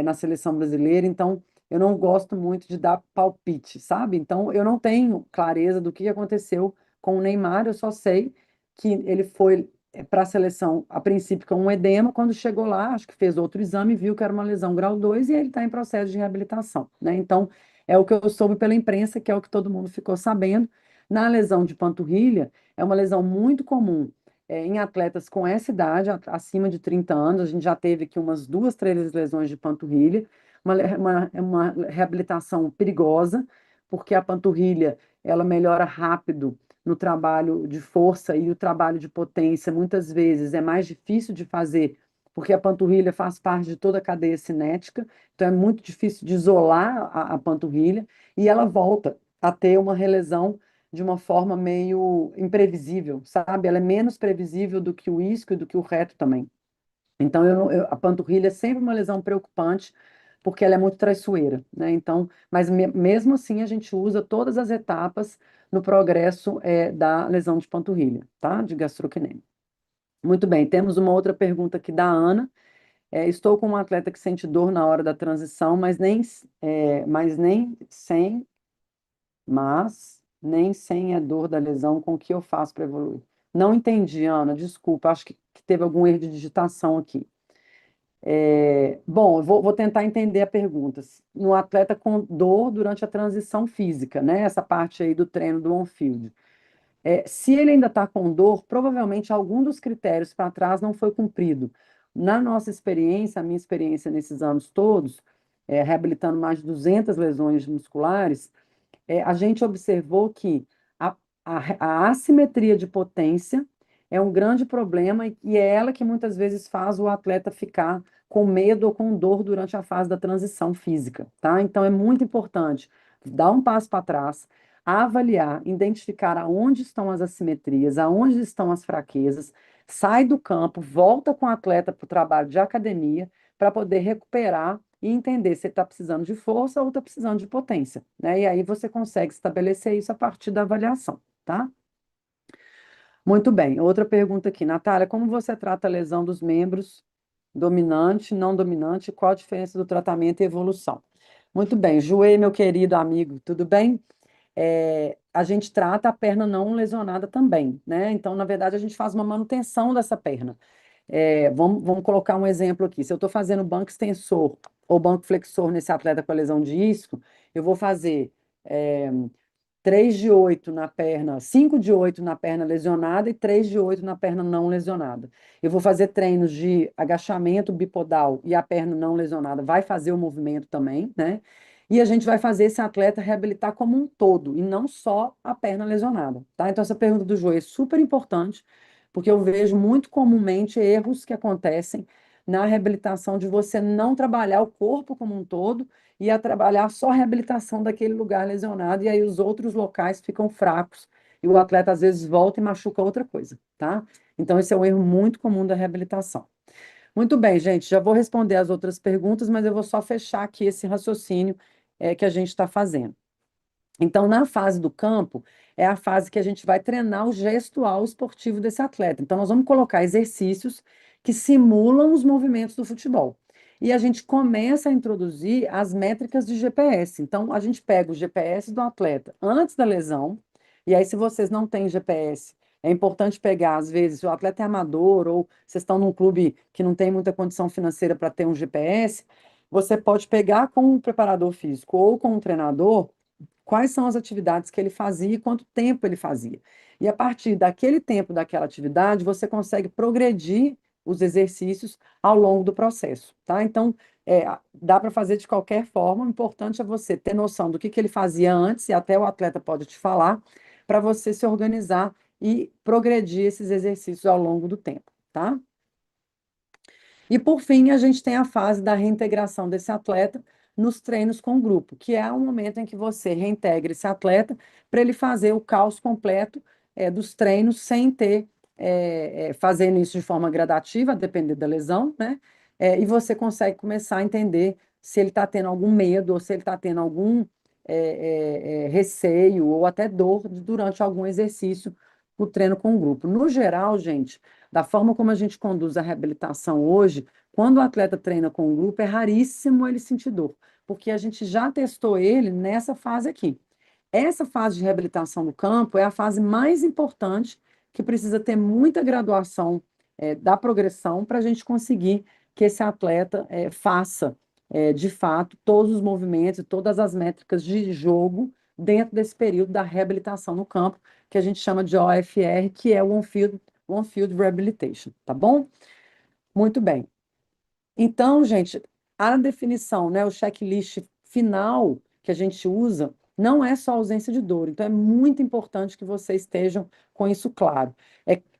na seleção brasileira, então eu não gosto muito de dar palpite, sabe? Então, eu não tenho clareza do que aconteceu com o Neymar, eu só sei que ele foi para a seleção, a princípio, com um edema, quando chegou lá, acho que fez outro exame, viu que era uma lesão grau 2 e ele está em processo de reabilitação, né? Então, é o que eu soube pela imprensa, que é o que todo mundo ficou sabendo. Na lesão de panturrilha, é uma lesão muito comum em atletas com essa idade, acima de 30 anos, a gente já teve aqui umas 2, 3 lesões de panturrilha, uma reabilitação perigosa, porque a panturrilha ela melhora rápido no trabalho de força e o trabalho de potência, muitas vezes, é mais difícil de fazer, porque a panturrilha faz parte de toda a cadeia cinética, então é muito difícil de isolar a panturrilha, e ela volta a ter uma relesão de uma forma meio imprevisível, sabe? Ela é menos previsível do que o isquio e do que o reto também. Então, a panturrilha é sempre uma lesão preocupante, porque ela é muito traiçoeira, né? Então, mas mesmo assim, a gente usa todas as etapas no progresso da lesão de panturrilha, tá? De gastrocnêmio. Muito bem, temos uma outra pergunta aqui da Ana. Estou com um atleta que sente dor na hora da transição, mas nem sem a dor da lesão, com o que eu faço para evoluir? Não entendi, Ana, desculpa, acho que teve algum erro de digitação aqui. Bom, eu vou tentar entender a pergunta. No atleta com dor durante a transição física, né? Essa parte aí do treino do on-field. Se ele ainda está com dor, provavelmente algum dos critérios para trás não foi cumprido. Na nossa experiência, a minha experiência nesses anos todos, reabilitando mais de 200 lesões musculares, a gente observou que a, a assimetria de potência é um grande problema e é ela que muitas vezes faz o atleta ficar com medo ou com dor durante a fase da transição física, tá? Então é muito importante dar um passo para trás, avaliar, identificar aonde estão as assimetrias, aonde estão as fraquezas, sai do campo, volta com o atleta para o trabalho de academia para poder recuperar e entender se ele está precisando de força ou está precisando de potência, né? E aí você consegue estabelecer isso a partir da avaliação, tá? Muito bem. Outra pergunta aqui, Natália, como você trata a lesão dos membros dominante, não dominante? Qual a diferença do tratamento e evolução? Muito bem. Joê, meu querido amigo, tudo bem? A gente trata a perna não lesionada também, né? Então, na verdade, a gente faz uma manutenção dessa perna. Vamos colocar um exemplo aqui. Se eu estou fazendo banco extensor ou banco flexor nesse atleta com a lesão de isco, eu vou fazer é, 3 de 8 na perna, 5 de 8 na perna lesionada e 3 de 8 na perna não lesionada. Eu vou fazer treinos de agachamento bipodal e a perna não lesionada vai fazer o movimento também, né? E a gente vai fazer esse atleta reabilitar como um todo e não só a perna lesionada, tá? Então, essa pergunta do joelho é super importante, porque eu vejo muito comumente erros que acontecem na reabilitação de você não trabalhar o corpo como um todo e a trabalhar só a reabilitação daquele lugar lesionado, e aí os outros locais ficam fracos, e o atleta às vezes volta e machuca outra coisa, tá? Então, esse é um erro muito comum da reabilitação. Muito bem, gente, já vou responder as outras perguntas, mas eu vou só fechar aqui esse raciocínio que a gente está fazendo. Então, na fase do campo, é a fase que a gente vai treinar o gestual esportivo desse atleta. Então, nós vamos colocar exercícios que simulam os movimentos do futebol. E a gente começa a introduzir as métricas de GPS. Então, a gente pega o GPS do atleta antes da lesão, e aí, se vocês não têm GPS, é importante pegar, às vezes, se o atleta é amador ou vocês estão num clube que não tem muita condição financeira para ter um GPS, você pode pegar com um preparador físico ou com um treinador quais são as atividades que ele fazia e quanto tempo ele fazia. E a partir daquele tempo, daquela atividade, você consegue progredir os exercícios ao longo do processo, tá? Então, dá para fazer de qualquer forma, o importante é você ter noção do que ele fazia antes, e até o atleta pode te falar, para você se organizar e progredir esses exercícios ao longo do tempo, tá? E por fim, a gente tem a fase da reintegração desse atleta nos treinos com grupo, que é o momento em que você reintegra esse atleta para ele fazer o caos completo dos treinos sem ter, fazendo isso de forma gradativa, a depender da lesão, né? E você consegue começar a entender se ele está tendo algum medo ou se ele está tendo algum receio ou até dor durante algum exercício, o treino com o grupo. No geral, gente, da forma como a gente conduz a reabilitação hoje, quando o atleta treina com um grupo, é raríssimo ele sentir dor, porque a gente já testou ele nessa fase aqui. Essa fase de reabilitação do campo é a fase mais importante, que precisa ter muita graduação da progressão para a gente conseguir que esse atleta faça, de fato, todos os movimentos e todas as métricas de jogo dentro desse período da reabilitação no campo, que a gente chama de OFR, que é o On-Field Rehabilitation, tá bom? Muito bem. Então, gente, a definição, né, o checklist final que a gente usa não é só ausência de dor. Então, é muito importante que vocês estejam com isso claro.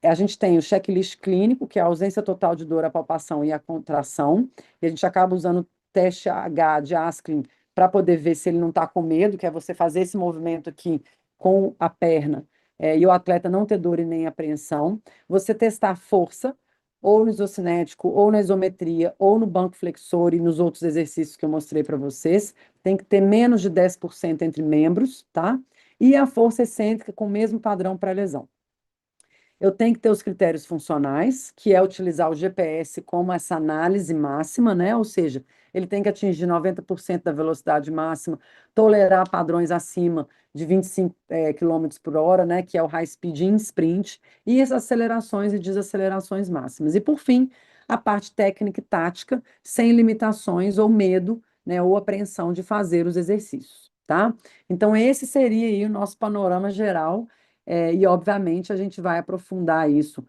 A gente tem o checklist clínico, que é a ausência total de dor, a palpação e a contração, e a gente acaba usando o teste H de Askren para poder ver se ele não está com medo, que é você fazer esse movimento aqui com a perna, e o atleta não ter dor e nem apreensão. Você testar força, ou no isocinético, ou na isometria, ou no banco flexor e nos outros exercícios que eu mostrei para vocês. Tem que ter menos de 10% entre membros, tá? E a força excêntrica com o mesmo padrão para lesão. Eu tenho que ter os critérios funcionais, que é utilizar o GPS como essa análise máxima, né? Ou seja, ele tem que atingir 90% da velocidade máxima, tolerar padrões acima de 25 km por hora, né? Que é o high speed in sprint, e as acelerações e desacelerações máximas. E por fim, a parte técnica e tática, sem limitações ou medo, né? Ou apreensão de fazer os exercícios, tá? Então, esse seria aí o nosso panorama geral e, obviamente, a gente vai aprofundar isso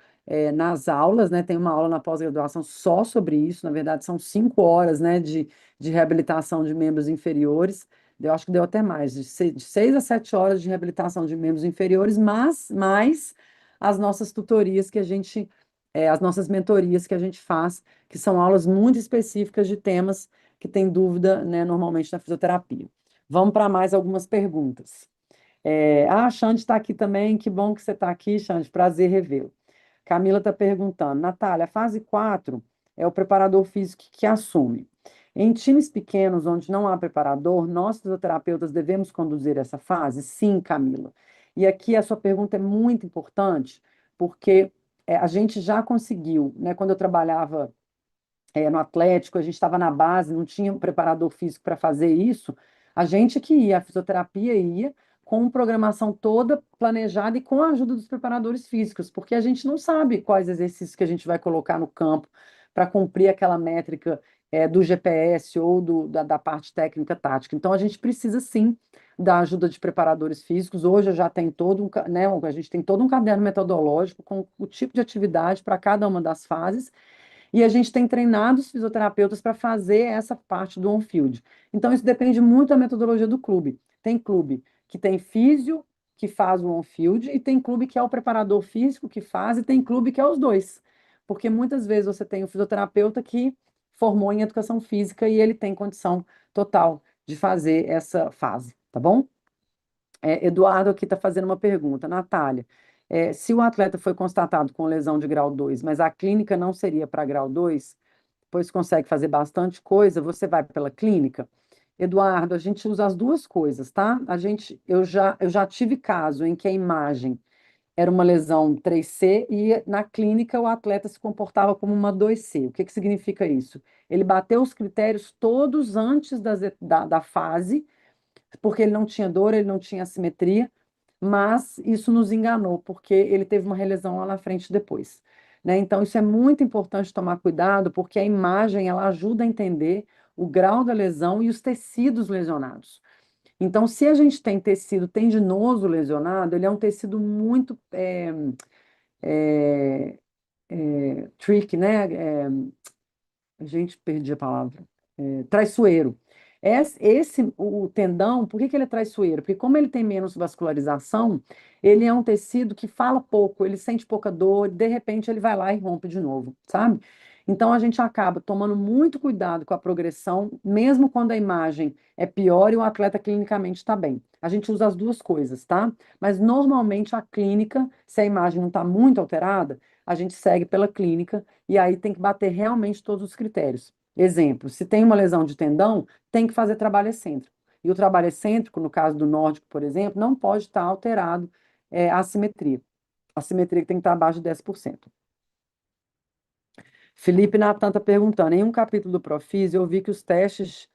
nas aulas, né? Tem uma aula na pós-graduação só sobre isso, na verdade, são 5 horas, né, de reabilitação de membros inferiores. Eu acho que deu até mais, de 6 a 7 horas de reabilitação de membros inferiores, mas mais as nossas tutorias que a gente, as nossas mentorias que a gente faz, que são aulas muito específicas de temas que tem dúvida, né, normalmente na fisioterapia. Vamos para mais algumas perguntas. A Xande está aqui também. Que bom que você está aqui, Xande. Prazer revê-lo. Camila está perguntando. Natália, a fase 4 é o preparador físico que assume. Em times pequenos, onde não há preparador, nós, fisioterapeutas, devemos conduzir essa fase? Sim, Camila. E aqui a sua pergunta é muito importante, porque a gente já conseguiu, né? Quando eu trabalhava no Atlético, a gente estava na base, não tinha um preparador físico para fazer isso, a gente que ia, a fisioterapia ia, com programação toda planejada e com a ajuda dos preparadores físicos, porque a gente não sabe quais exercícios que a gente vai colocar no campo para cumprir aquela métrica do GPS ou da parte técnica tática. Então, a gente precisa sim da ajuda de preparadores físicos. Hoje eu já tenho todo né, a gente tem todo um caderno metodológico com o tipo de atividade para cada uma das fases e a gente tem treinado os fisioterapeutas para fazer essa parte do on-field. Então, isso depende muito da metodologia do clube. Tem clube que tem físio, que faz o on-field, e tem clube que é o preparador físico que faz, e tem clube que é os dois. Porque muitas vezes você tem o fisioterapeuta que formou em educação física e ele tem condição total de fazer essa fase, tá bom? Eduardo aqui está fazendo uma pergunta. Natália, se o atleta foi constatado com lesão de grau 2, mas a clínica não seria para grau 2, pois consegue fazer bastante coisa, você vai pela clínica? Eduardo, a gente usa as duas coisas, tá? Eu já tive caso em que a imagem era uma lesão 3C e na clínica o atleta se comportava como uma 2C. O que que significa isso? Ele bateu os critérios todos antes da fase, porque ele não tinha dor, ele não tinha assimetria, mas isso nos enganou, porque ele teve uma relesão lá na frente depois, né? Então, isso é muito importante tomar cuidado, porque a imagem, ela ajuda a entender o grau da lesão e os tecidos lesionados. Então, se a gente tem tecido tendinoso lesionado, ele é um tecido muito é, tricky, né? Gente, perdi a palavra. Traiçoeiro. O tendão, por que que ele é traiçoeiro? Porque como ele tem menos vascularização, ele é um tecido que fala pouco, ele sente pouca dor, de repente ele vai lá e rompe de novo, sabe? Então a gente acaba tomando muito cuidado com a progressão, mesmo quando a imagem é pior e o atleta clinicamente está bem. A gente usa as duas coisas, tá? Mas normalmente a clínica, se a imagem não está muito alterada, a gente segue pela clínica e aí tem que bater realmente todos os critérios. Exemplo, se tem uma lesão de tendão, tem que fazer trabalho excêntrico. E o trabalho excêntrico, no caso do nórdico, por exemplo, não pode estar alterado a assimetria. A assimetria tem que estar abaixo de 10%. Felipe Natan está perguntando, em um capítulo do Profis, eu vi que os testes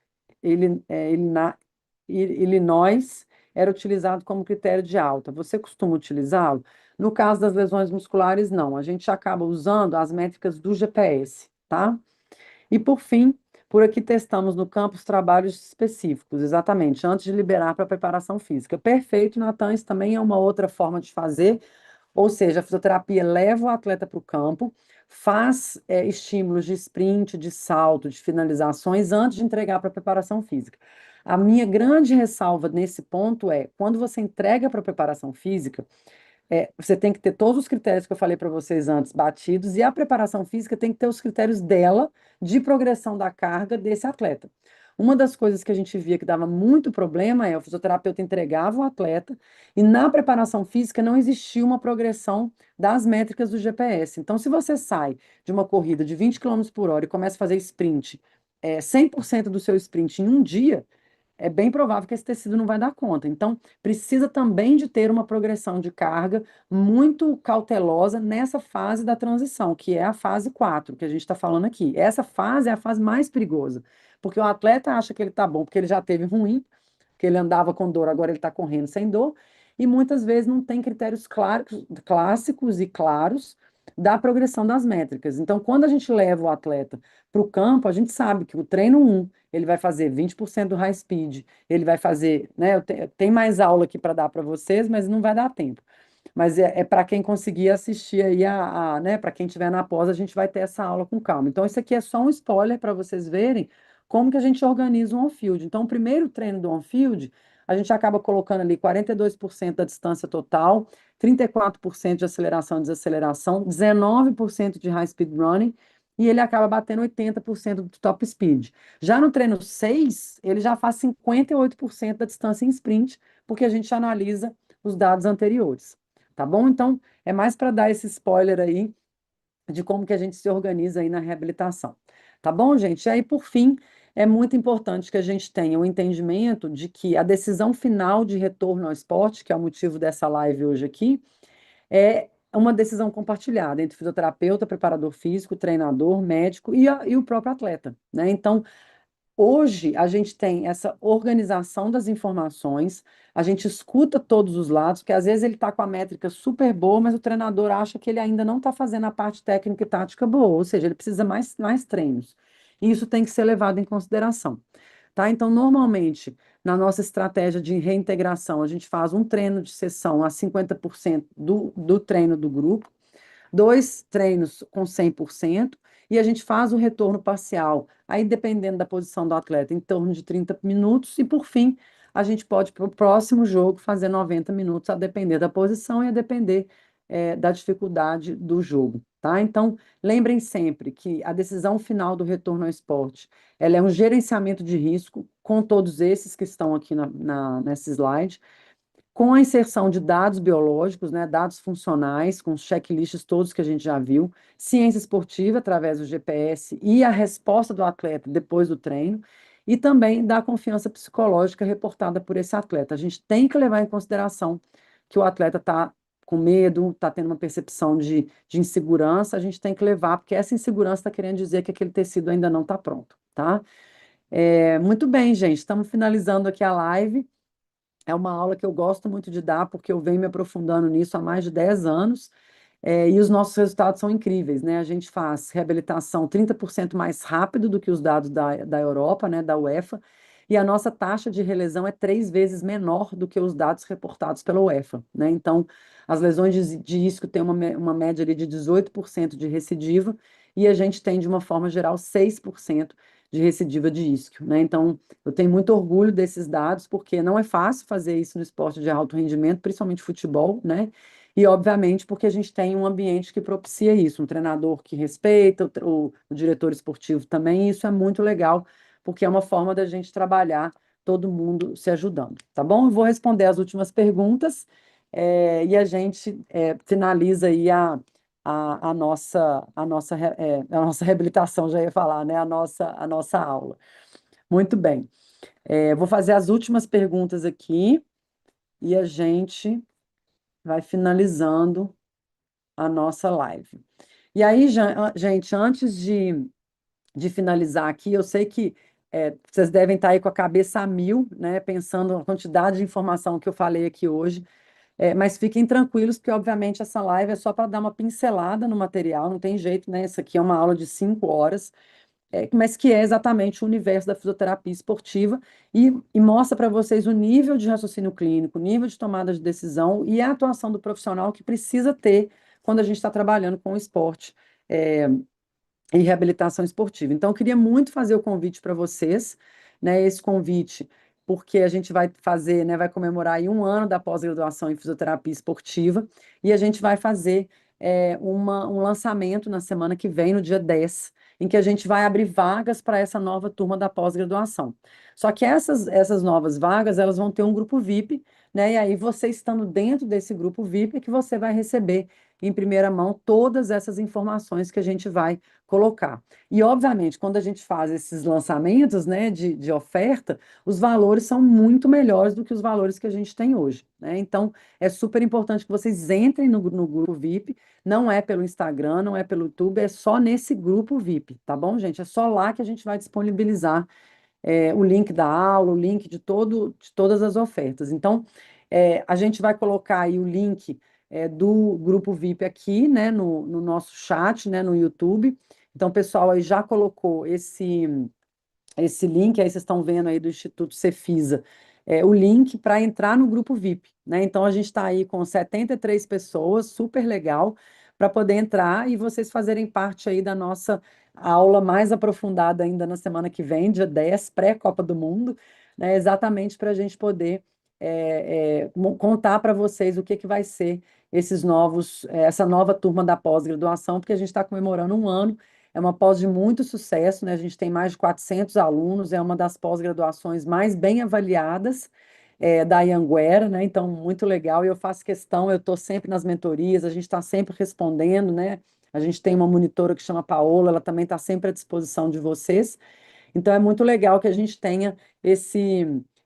Illinois era utilizado como critério de alta. Você costuma utilizá-lo? No caso das lesões musculares, não. A gente acaba usando as métricas do GPS, tá? E por fim, por aqui testamos no campo os trabalhos específicos, exatamente, antes de liberar para a preparação física. Perfeito, Natan, isso também é uma outra forma de fazer, ou seja, a fisioterapia leva o atleta para o campo, faz estímulos de sprint, de salto, de finalizações antes de entregar para a preparação física. A minha grande ressalva nesse ponto é, quando você entrega para a preparação física, você tem que ter todos os critérios que eu falei para vocês antes batidos, e a preparação física tem que ter os critérios dela de progressão da carga desse atleta. Uma das coisas que a gente via que dava muito problema é o fisioterapeuta entregava o atleta e na preparação física não existia uma progressão das métricas do GPS. Então, se você sai de uma corrida de 20 km por hora e começa a fazer sprint, 100% do seu sprint em um dia, é bem provável que esse tecido não vai dar conta. Então, precisa também de ter uma progressão de carga muito cautelosa nessa fase da transição, que é a fase 4 que a gente está falando aqui. Essa fase é a fase mais perigosa, porque o atleta acha que ele está bom, porque ele já teve ruim, que ele andava com dor, agora ele está correndo sem dor, e muitas vezes não tem critérios claros, clássicos e claros da progressão das métricas. Então, quando a gente leva o atleta para o campo, a gente sabe que o treino um ele vai fazer 20% do high speed, ele vai fazer, né? Tem mais aula aqui para dar para vocês, mas não vai dar tempo. Mas é para quem conseguir assistir aí né? Para quem estiver na pós, a gente vai ter essa aula com calma. Então, isso aqui é só um spoiler para vocês verem como que a gente organiza o on-field. Então, o primeiro treino do on-field, a gente acaba colocando ali 42% da distância total, 34% de aceleração e desaceleração, 19% de high speed running, e ele acaba batendo 80% do top speed. Já no treino 6 ele já faz 58% da distância em sprint, porque a gente analisa os dados anteriores. Tá bom? Então, é mais para dar esse spoiler aí de como que a gente se organiza aí na reabilitação. Tá bom, gente? E aí, por fim, é muito importante que a gente tenha o entendimento de que a decisão final de retorno ao esporte, que é o motivo dessa live hoje aqui, é uma decisão compartilhada entre fisioterapeuta, preparador físico, treinador, médico e o próprio atleta, né? Então, hoje a gente tem essa organização das informações, a gente escuta todos os lados, porque às vezes ele está com a métrica super boa, mas o treinador acha que ele ainda não está fazendo a parte técnica e tática boa, ou seja, ele precisa mais treinos. E isso tem que ser levado em consideração. Tá? Então, normalmente, na nossa estratégia de reintegração, a gente faz um treino de sessão a 50% do treino do grupo, 2 treinos com 100%, e a gente faz o retorno parcial, aí dependendo da posição do atleta, em torno de 30 minutos, e por fim, a gente pode, para o próximo jogo, fazer 90 minutos, a depender da posição e a depender da dificuldade do jogo, tá? Então, lembrem sempre que a decisão final do retorno ao esporte, ela é um gerenciamento de risco, com todos esses que estão aqui nesse slide, com a inserção de dados biológicos, né, dados funcionais, com os checklists todos que a gente já viu, ciência esportiva através do GPS e a resposta do atleta depois do treino, e também da confiança psicológica reportada por esse atleta. A gente tem que levar em consideração que o atleta está com medo, está tendo uma percepção de insegurança, a gente tem que levar, porque essa insegurança está querendo dizer que aquele tecido ainda não está pronto, tá? Muito bem, gente, estamos finalizando aqui a live. É uma aula que eu gosto muito de dar, porque eu venho me aprofundando nisso há mais de 10 anos, e os nossos resultados são incríveis, né? A gente faz reabilitação 30% mais rápido do que os dados da Europa, né, da UEFA, e a nossa taxa de relesão é 3 vezes menor do que os dados reportados pela UEFA, né? Então, as lesões de isco têm uma média ali de 18% de recidiva, e a gente tem, de uma forma geral, 6% de recidiva de isco, né? Então, eu tenho muito orgulho desses dados, porque não é fácil fazer isso no esporte de alto rendimento, principalmente futebol, né? E, obviamente, porque a gente tem um ambiente que propicia isso, um treinador que respeita, o diretor esportivo também, e isso é muito legal, porque é uma forma da gente trabalhar todo mundo se ajudando, tá bom? Eu vou responder as últimas perguntas, e a gente finaliza aí a nossa reabilitação, já ia falar, né? A nossa aula. Muito bem. Vou fazer as últimas perguntas aqui e a gente vai finalizando a nossa live. E aí, gente, antes de finalizar aqui, eu sei que vocês devem estar aí com a cabeça a mil, né, pensando na quantidade de informação que eu falei aqui hoje, mas fiquem tranquilos, porque obviamente essa live é só para dar uma pincelada no material, não tem jeito, né? Isso aqui é uma aula de 5 horas, mas que é exatamente o universo da fisioterapia esportiva e mostra para vocês o nível de raciocínio clínico, o nível de tomada de decisão e a atuação do profissional que precisa ter quando a gente está trabalhando com o esporte, e reabilitação esportiva. Então, eu queria muito fazer o convite para vocês, né? Esse convite, porque a gente vai fazer, né? Vai comemorar aí um ano da pós-graduação em fisioterapia esportiva, e a gente vai fazer um lançamento na semana que vem, no dia 10, em que a gente vai abrir vagas para essa nova turma da pós-graduação. Só que essas novas vagas, elas vão ter um grupo VIP, né? E aí, você estando dentro desse grupo VIP, é que você vai receber em primeira mão todas essas informações que a gente vai colocar. E, obviamente, quando a gente faz esses lançamentos, né, de oferta, os valores são muito melhores do que os valores que a gente tem hoje, né? Então, é super importante que vocês entrem no grupo VIP, não é pelo Instagram, não é pelo YouTube, é só nesse grupo VIP, tá bom, gente? É só lá que a gente vai disponibilizar o link da aula, o link de todas as ofertas. Então, a gente vai colocar aí o link do grupo VIP aqui, né, no nosso chat, né, no YouTube. Então, o pessoal aí já colocou esse link, aí vocês estão vendo aí do Instituto Cefisa, o link para entrar no grupo VIP, né? Então a gente está aí com 73 pessoas, super legal, para poder entrar e vocês fazerem parte aí da nossa aula mais aprofundada ainda na semana que vem, dia 10, pré-Copa do Mundo, né? Exatamente para a gente poder contar para vocês o que que vai ser essa nova turma da pós-graduação, porque a gente está comemorando um ano. É uma pós de muito sucesso, né? A gente tem mais de 400 alunos, é uma das pós-graduações mais bem avaliadas da Anhanguera, né? Então, muito legal. E eu faço questão, eu estou sempre nas mentorias, a gente está sempre respondendo, né? A gente tem uma monitora que chama Paola, ela também está sempre à disposição de vocês. Então, é muito legal que a gente tenha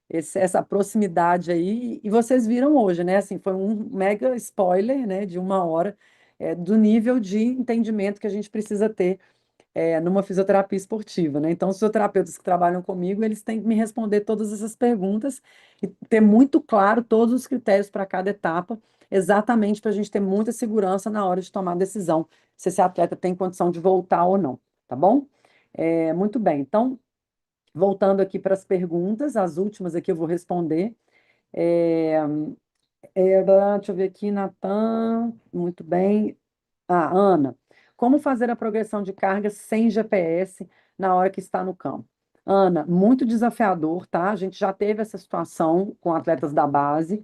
essa proximidade aí. E vocês viram hoje, né? Assim, foi um mega spoiler, né? De uma hora, do nível de entendimento que a gente precisa ter numa fisioterapia esportiva, né? Então, os fisioterapeutas que trabalham comigo, eles têm que me responder todas essas perguntas e ter muito claro todos os critérios para cada etapa, exatamente para a gente ter muita segurança na hora de tomar a decisão se esse atleta tem condição de voltar ou não, tá bom? Muito bem. Então, voltando aqui para as perguntas, as últimas aqui eu vou responder. É, deixa eu ver aqui, Natan, muito bem. Ana, como fazer a progressão de carga sem GPS na hora que está no campo? Ana, muito desafiador, tá? A gente já teve essa situação com atletas da base.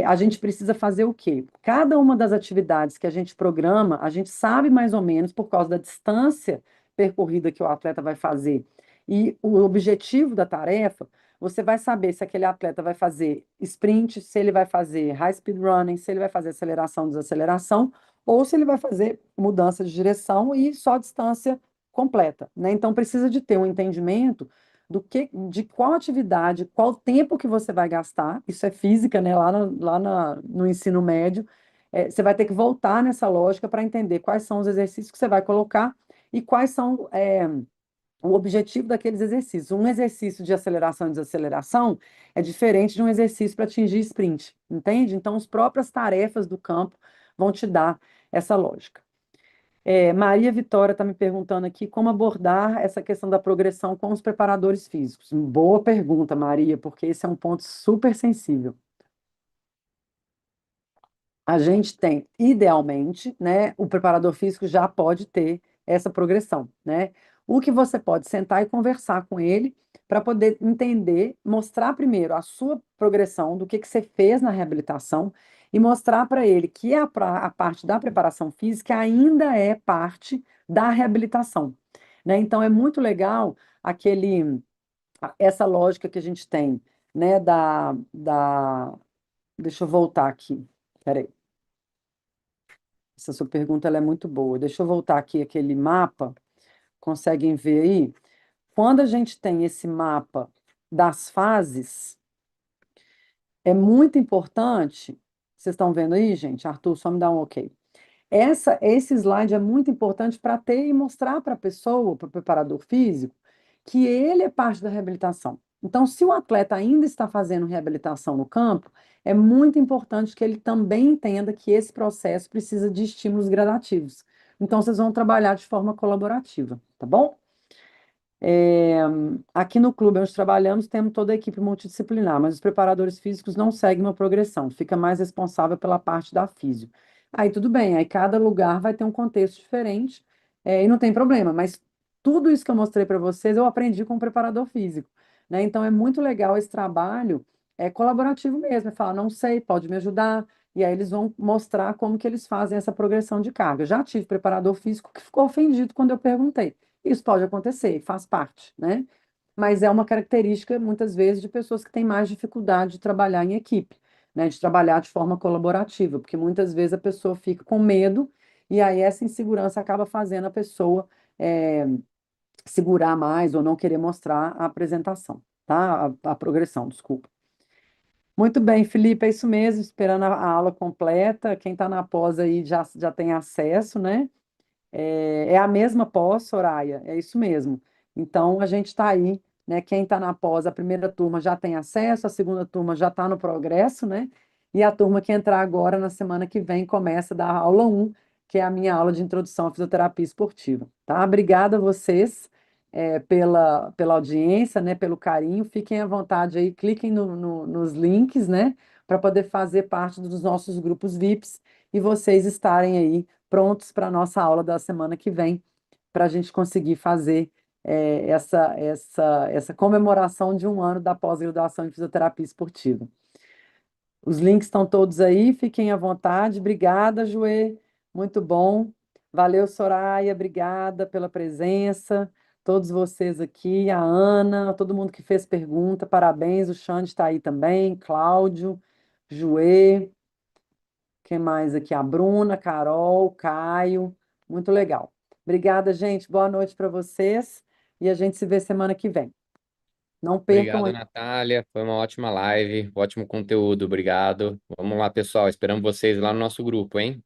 A gente precisa fazer o quê? Cada uma das atividades que a gente programa, a gente sabe mais ou menos por causa da distância percorrida que o atleta vai fazer e o objetivo da tarefa. Você vai saber se aquele atleta vai fazer sprint, se ele vai fazer high speed running, se ele vai fazer aceleração, desaceleração, ou se ele vai fazer mudança de direção e só distância completa, né? Então precisa de ter um entendimento de qual atividade, qual tempo que você vai gastar, isso é física, né? No ensino médio, você vai ter que voltar nessa lógica para entender quais são os exercícios que você vai colocar e quais são o objetivo daqueles exercícios. Um exercício de aceleração e desaceleração é diferente de um exercício para atingir sprint, entende? Então, as próprias tarefas do campo vão te dar essa lógica. Maria Vitória está me perguntando aqui como abordar essa questão da progressão com os preparadores físicos. Boa pergunta, Maria, porque esse é um ponto super sensível. A gente tem, idealmente, né, o preparador físico já pode ter essa progressão, né? O que você pode sentar e conversar com ele para poder entender, mostrar primeiro a sua progressão do que você fez na reabilitação e mostrar para ele que a parte da preparação física ainda é parte da reabilitação, né? Então é muito legal essa lógica que a gente tem, né, deixa eu voltar aqui. Peraí. Essa sua pergunta ela é muito boa. Deixa eu voltar aqui aquele mapa. Conseguem ver aí? Quando a gente tem esse mapa das fases, é muito importante. Vocês estão vendo aí, gente? Arthur, só me dá um ok. Esse slide é muito importante para ter e mostrar para a pessoa, para o preparador físico, que ele é parte da reabilitação. Então, se o atleta ainda está fazendo reabilitação no campo, é muito importante que ele também entenda que esse processo precisa de estímulos gradativos. Então, vocês vão trabalhar de forma colaborativa, tá bom? Aqui no clube onde trabalhamos, temos toda a equipe multidisciplinar, mas os preparadores físicos não seguem uma progressão, fica mais responsável pela parte da físio. Aí tudo bem, aí cada lugar vai ter um contexto diferente, e não tem problema, mas tudo isso que eu mostrei para vocês eu aprendi com o preparador físico, né? Então é muito legal esse trabalho, colaborativo mesmo, é falar, não sei, pode me ajudar, e aí eles vão mostrar como que eles fazem essa progressão de carga. Eu já tive preparador físico que ficou ofendido quando eu perguntei. Isso pode acontecer, faz parte, né? Mas é uma característica, muitas vezes, de pessoas que têm mais dificuldade de trabalhar em equipe, né? De trabalhar de forma colaborativa, porque muitas vezes a pessoa fica com medo e aí essa insegurança acaba fazendo a pessoa é, segurar mais ou não querer mostrar a apresentação, tá? A progressão, desculpa. Muito bem, Felipe, é isso mesmo, esperando a aula completa. Quem está na pós aí já tem acesso, né? É a mesma pós, Soraya, é isso mesmo. Então, a gente está aí, né? Quem está na pós, a primeira turma já tem acesso, a segunda turma já está no progresso, né? E a turma que entrar agora, na semana que vem, começa da aula um, que é a minha aula de introdução à fisioterapia esportiva, tá? Obrigada a vocês, pela audiência, né? Pelo carinho. Fiquem à vontade aí, cliquem nos links, né? Para poder fazer parte dos nossos grupos VIPs e vocês estarem aí prontos para a nossa aula da semana que vem, para a gente conseguir fazer essa comemoração de um ano da pós-graduação em fisioterapia esportiva. Os links estão todos aí, fiquem à vontade. Obrigada, Joê, muito bom. Valeu, Soraya, obrigada pela presença. Todos vocês aqui, a Ana, todo mundo que fez pergunta, parabéns. O Xande está aí também, Cláudio, Joê. Quem mais aqui? A Bruna, Carol, Caio. Muito legal. Obrigada, gente. Boa noite para vocês. E a gente se vê semana que vem. Não percam Obrigado, aí. Natália. Foi uma ótima live, ótimo conteúdo. Obrigado. Vamos lá, pessoal. Esperamos vocês lá no nosso grupo, hein?